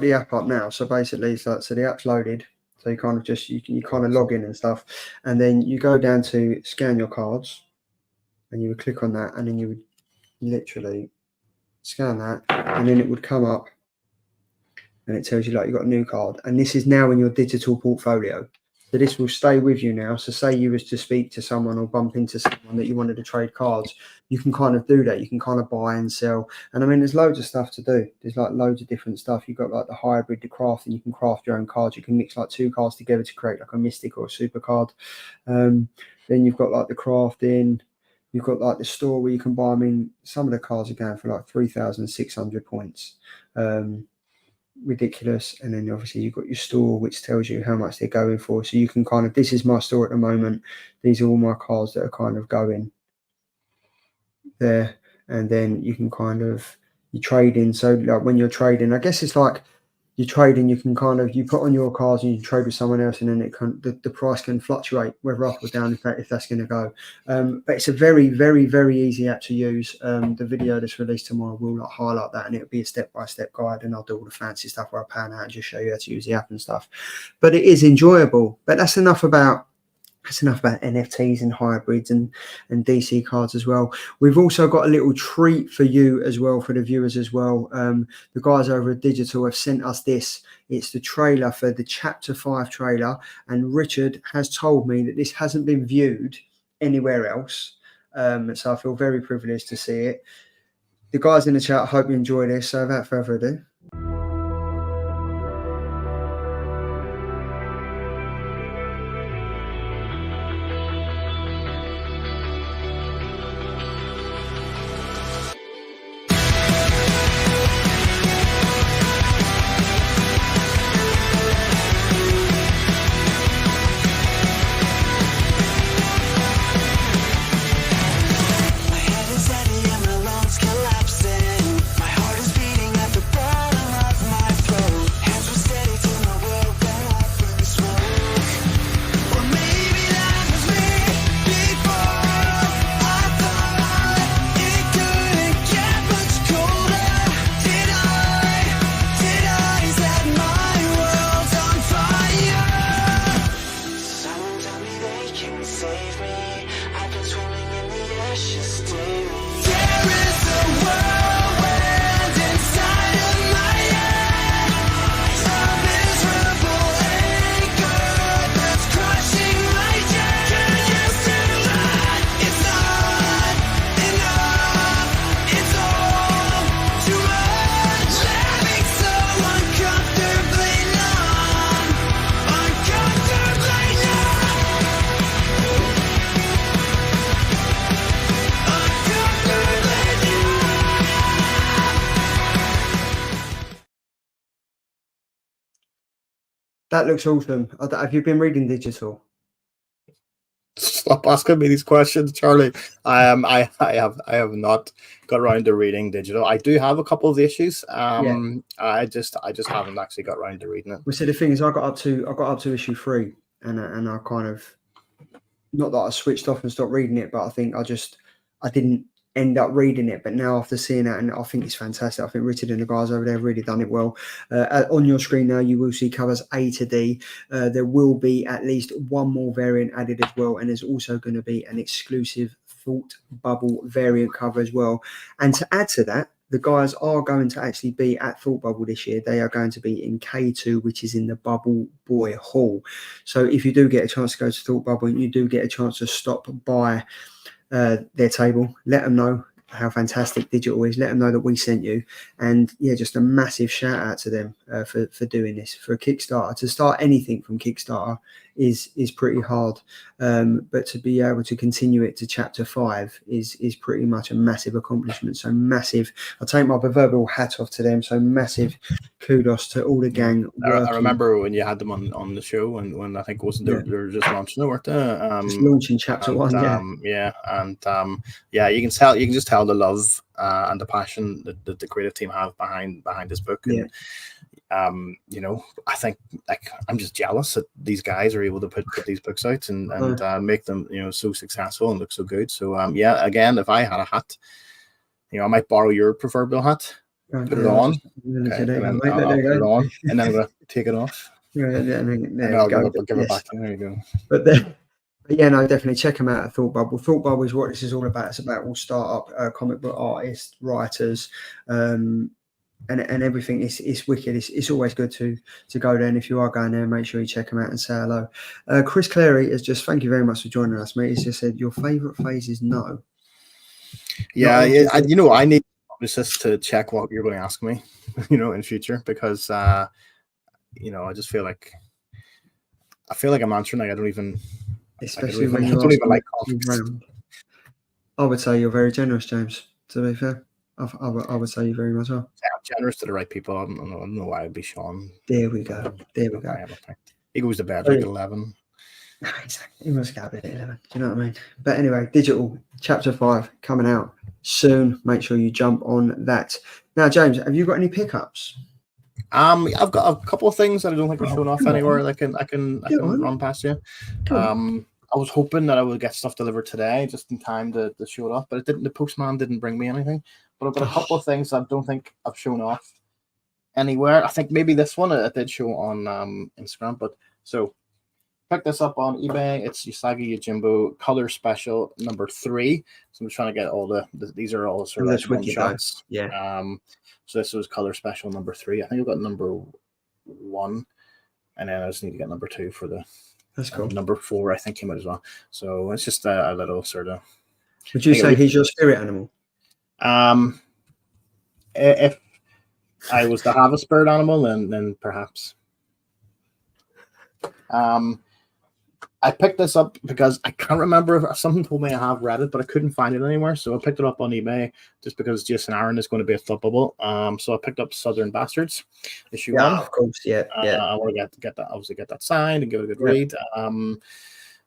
the app up now. So basically, so the app's loaded. So you kind of just you kind of log in and stuff, and then you go down to scan your cards, and you would click on that, and then you would literally scan that, and then it would come up, and it tells you like you got a new card, and this is now in your digital portfolio. So this will stay with you now. So say you was to speak to someone or bump into someone that you wanted to trade cards, you can kind of do that. You can kind of buy and sell. And I mean, there's loads of stuff to do. There's like loads of different stuff. You've got like the hybrid, the craft, and you can craft your own cards. You can mix like 2 cards together to create like a mystic or a super card. Then you've got like the crafting. You've got like the store where you can buy. I mean, some of the cards are going for like 3,600 points. Ridiculous. And then obviously you've got your store, which tells you how much they're going for. So you can kind of, this is my store at the moment. These are all my cards that are kind of going there. And then you can kind of, you trade in. So like when you're trading, I guess it's like you're trading, you can kind of, you put on your cards and you trade with someone else, and then it can, the price can fluctuate whether up or down if that's going to go. But it's a very, very, very easy app to use. The video that's released tomorrow will like highlight that, and it'll be a step-by-step guide, and I'll do all the fancy stuff where I pan out and just show you how to use the app and stuff. But it is enjoyable. But that's enough about NFTs and hybrids and DC cards as well. We've also got a little treat for you as well, for the viewers as well. The guys over at Digital have sent us this. It's the trailer for the Chapter 5 trailer, and Richard has told me that this hasn't been viewed anywhere else. So I feel very privileged to see it. The guys in the chat, I hope you enjoy this. So without further ado. My head is heavy and my lungs collapsing. My heart is beating at the bottom. That looks awesome. Have you been reading digital? Stop asking me these questions, Charlie. I have not got around to reading digital. I do have a couple of issues. Yeah. I just haven't actually got around to reading it. Well, see, the thing is, I got up to issue 3, and I kind of, not that I switched off and stopped reading it, but I think I didn't end up reading it. But now after seeing that, and I think it's fantastic. I think Richard and the guys over there have really done it well. On your screen now, you will see covers A to D. There will be at least one more variant added as well, and there's also going to be an exclusive Thought Bubble variant cover as well. And to add to that, the guys are going to actually be at Thought Bubble this year. They are going to be in K2, which is in the Bubble Boy Hall. So if you do get a chance to go to Thought Bubble and you do get a chance to stop by their table, let them know how fantastic digital is. Let them know that we sent you. And yeah, just a massive shout out to them for doing this. For a Kickstarter, to start anything from Kickstarter is pretty hard. But to be able to continue it to chapter 5 is pretty much a massive accomplishment. So massive, I'll take my proverbial hat off to them. So massive kudos to all the gang. I remember when you had them on the show, and when I think wasn't they're just launching it, weren't they? Just launching chapter 1, yeah, you can just tell the love and the passion that the creative team have behind this book. And you know, I think, like, I'm just jealous that these guys are able to put these books out and make them, you know, so successful and look so good. So yeah, again, if I had a hat, you know, I might borrow your proverbial hat, put it on, and then I'll put it on, and then I'm gonna take it off. And I'll give it back. There you go. But yeah, no, definitely check them out at Thought Bubble. Thought Bubble is what this is all about. It's about all startup comic book artists, writers, and everything. It's wicked. It's always good to go there. And if you are going there, make sure you check them out and say hello. Chris Clary has just, thank you very much for joining us, mate. He's just said your favourite phase is no. Yeah, you know, I need just to check what you're going to ask me, you know, in future, because you know, I just feel like I'm answering like I don't even. Especially when you don't even like round. I would say you're very generous, James. To be fair, I would say you very much are. Yeah, generous to the right people. I don't know why I'd be Sean. There we go. There we go. He goes to bed like at 11. Exactly. He must go to bed at 11. Do you know what I mean? But anyway, digital chapter 5 coming out soon. Make sure you jump on that. Now, James, have you got any pickups? I've got a couple of things that I don't think are shown off anywhere. I can run past you. I was hoping that I would get stuff delivered today, just in time to show it off, but it didn't. The postman didn't bring me anything. But I've got a couple of things that I don't think I've shown off anywhere. I think maybe this one I did show on Instagram. But so pick this up on eBay. It's Usagi Yojimbo Color Special number 3. So I'm just trying to get all these are all sort of one shots. Yeah. So this was Color Special number 3. I think I've got number 1, and then I just need to get number 2 for the. That's cool. Number 4, I think, came out as well. So it's just a little sort of. Would you say he's your spirit animal? If I was to have a spirit animal, then perhaps. I picked this up because I can't remember if someone told me I have read it, but I couldn't find it anywhere. So I picked it up on eBay just because Jason Aaron is going to be a Thought Bubble. So I picked up Southern Bastards issue 1. Of course, yeah. I want to get that, obviously get that signed and give it a good read.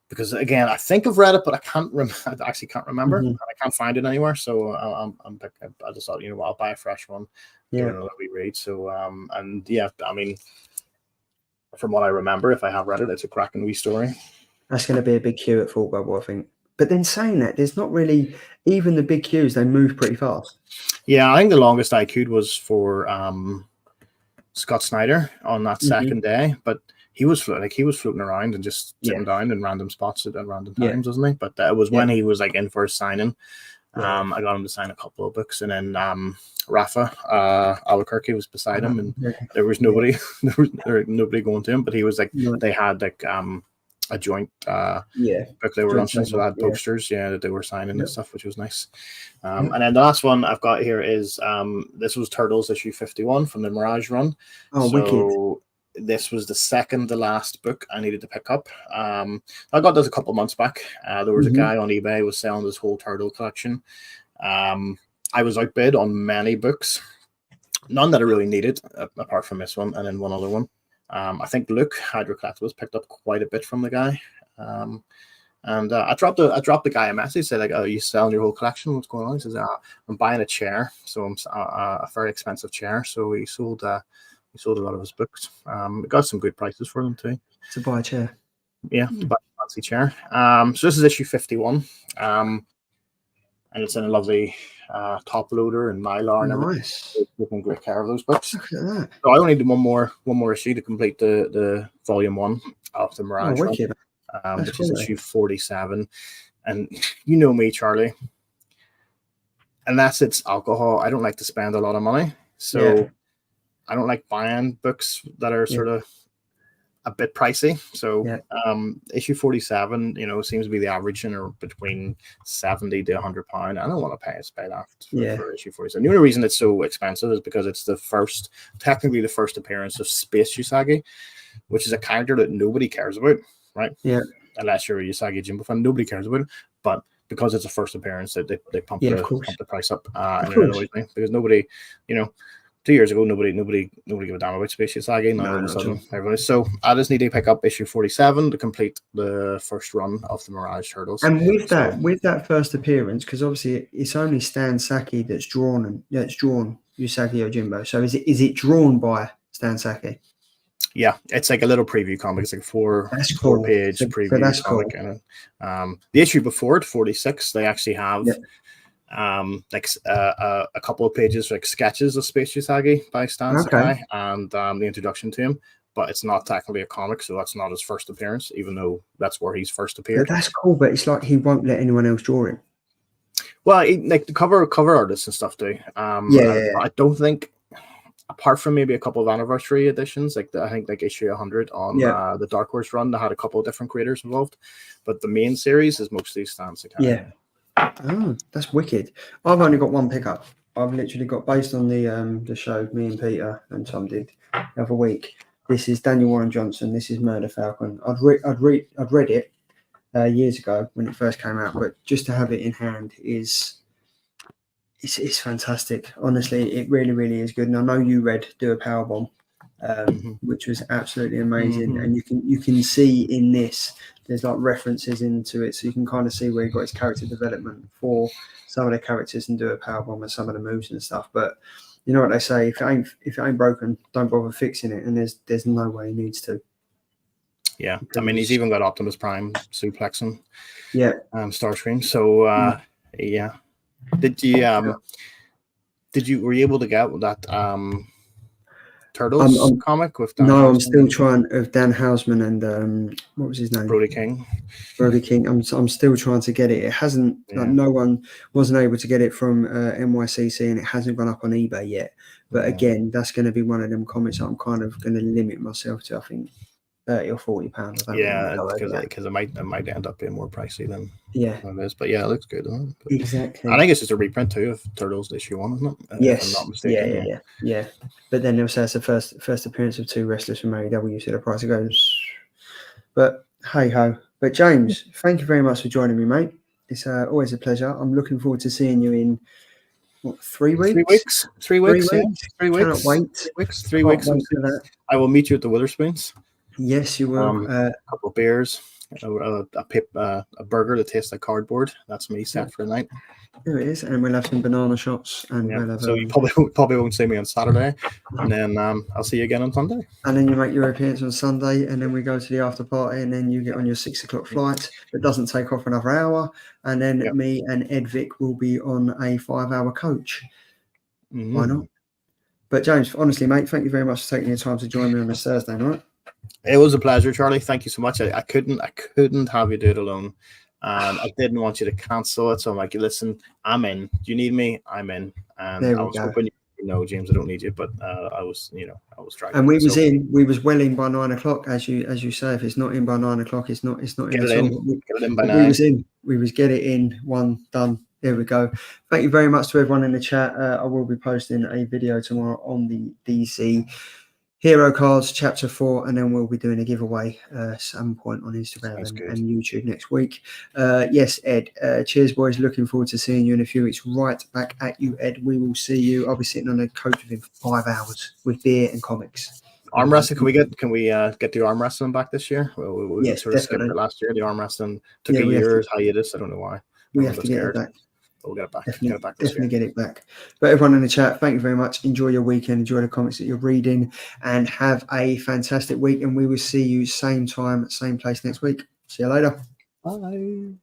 Because again, I think I've read it, but I can't I actually can't remember. And I can't find it anywhere. So I just thought, you know what, I'll buy a fresh one. Give it another wee read. So and yeah, I mean, from what I remember, if I have read it, it's a cracking wee story. That's going to be a big queue at Thought Bubble, I think. But then saying that, there's not really, even the big queues, they move pretty fast. Yeah, I think the longest I queued was for Scott Snyder on that second day, but he was floating around and just sitting down in random spots at random times, wasn't he? But it was when he was like in for a signing. I got him to sign a couple of books, and then Rafa Albuquerque was beside him, and there was nobody, there was nobody going to him, but he was like, they had like a joint book they were launching, so they had posters that they were signing and stuff, which was nice. And then the last one I've got here is this was Turtles issue 51 from the Mirage run. Wicked. This was the second to last book I needed to pick up. I got this a couple months back. There was a guy on eBay who was selling this whole turtle collection. I was outbid on many books, none that I really needed apart from this one and then one other one. I think Luke Hydro Collectibles picked up quite a bit from the guy. And I dropped the guy a message, said like, "Oh, you selling your whole collection? What's going on?" He says, "I'm buying a chair, so I'm a very expensive chair." So he sold a lot of his books. Got some good prices for them too. To buy a chair. Yeah, to buy a fancy chair. So this is issue 51, and it's in a lovely top loader and mylar and everything. Nice. Taking great care of those books. Look at that. So I only need one more issue to complete the volume 1 of the Mirage run. Wicked. Which is issue 47. And you know me, Charlie. Unless it's alcohol, I don't like to spend a lot of money. So I don't like buying books that are sort of a bit pricey. So issue 47, seems to be the average between 70 to £100. I don't want to pay that for issue 47. The only reason it's so expensive is because it's technically the first appearance of Space Usagi, which is a character that nobody cares about. Right. Yeah. Unless you're a Usagi Jimbo fan, nobody cares about it. But because it's a first appearance, they pump the price up. And it annoys me because nobody, 2 years ago, nobody gave a damn about Space Usagi. Now all of a sudden, everybody. So I just need to pick up issue 47 to complete the first run of the Mirage Turtles. And with that first appearance, because obviously it's only Stan Sakai that's drawn Usagi Yojimbo. So is it drawn by Stan Sakai? Yeah, it's like a little preview comic. It's like four page preview comic. Cool. And the issue before it, 46, they actually have a couple of pages like sketches of Space Usagi by Stan Sakai and the introduction to him. But it's not technically a comic, so that's not his first appearance, even though that's where he's first appeared. But that's cool, but it's like he won't let anyone else draw him. Well, like the cover artists and stuff do. I don't think, apart from maybe a couple of anniversary editions, I think issue 100 on the Dark Horse run, they had a couple of different creators involved, but the main series is mostly Stan Sakai. Yeah. Oh, that's wicked. I've only got one pickup. I've literally got, based on the show me and Peter and Tom did the other week. This is Daniel Warren Johnson. This is Murder Falcon. I'd read it years ago when it first came out, but just to have it in hand is. It's fantastic. Honestly, it really, really is good. And I know you read Do a Powerbomb, which was absolutely amazing. And you can see in this, there's like references into it, so you can kind of see where he got his character development for some of the characters and Do a Powerbomb and some of the moves and stuff. But you know what they say: if it ain't broken, don't bother fixing it. And there's no way he needs to. Yeah, I mean, he's even got Optimus Prime suplexing. Yeah. Starscream. So yeah. Were you able to get that Turtles comic with Dan No, Houseman? I'm still trying of Dan Houseman and what was his name? Brody King. I'm still trying to get it. It hasn't no one wasn't able to get it from NYCC, and it hasn't gone up on eBay yet. But again, that's going to be one of them comics I'm kind of going to limit myself to, I think, £30 or £40. Yeah, because it might end up being more pricey than it is. But yeah, it looks good. Exactly. I think it's just a reprint too of Turtles issue 1, isn't it? Yes. If I'm not mistaken. Yeah. But then also it's the first appearance of two wrestlers from AEW, so the price goes. But hey ho. But James, thank you very much for joining me, mate. It's always a pleasure. I'm looking forward to seeing you in 3 weeks. 3 weeks. 3 weeks. Cannot wait. 3 weeks. I will meet you at the Witherspoons. Yes, you will. A couple of beers, a burger that tastes like cardboard. That's me set for the night. There it is, and we'll have some banana shots. And we'll have, so you probably won't see me on Saturday, and then I'll see you again on Sunday. And then you make your appearance on Sunday, and then we go to the after party, and then you get on your 6 o'clock flight that doesn't take off another hour, and then me and Ed Vic will be on a 5-hour coach. Why not? But James, honestly, mate, thank you very much for taking your time to join me on this Thursday night. It was a pleasure, Charlie. Thank you so much. I couldn't have you do it alone. I didn't want you to cancel it, so I'm like, listen, I'm in. Do you need me? I'm in. And I was hoping James, I don't need you, but I was trying. And we was well in by 9 o'clock, as you say. If it's not in by 9 o'clock, it's not in at all. Get it in by 9. We was get it in, one done. There we go. Thank you very much to everyone in the chat. I will be posting a video tomorrow on the DC Hero Cards Chapter 4, and then we'll be doing a giveaway some point on Instagram and YouTube next week. Yes, Ed. Cheers, boys. Looking forward to seeing you in a few weeks. Right back at you, Ed. We will see you. I'll be sitting on a coach with him for 5 hours with beer and comics. Arm wrestling. Can we get the arm wrestling back this year? We Yes, sort of skipped definitely. it last year. The arm wrestling took Yeah, a we have year's to. hiatus. I don't know why. We Everyone have got to get it scared. back. But we'll get it back. Get Definitely, it back this definitely year. get it back. But everyone in the chat, thank you very much. Enjoy your weekend. Enjoy the comics that you're reading, and have a fantastic week. And we will see you same time, same place next week. See you later. Bye.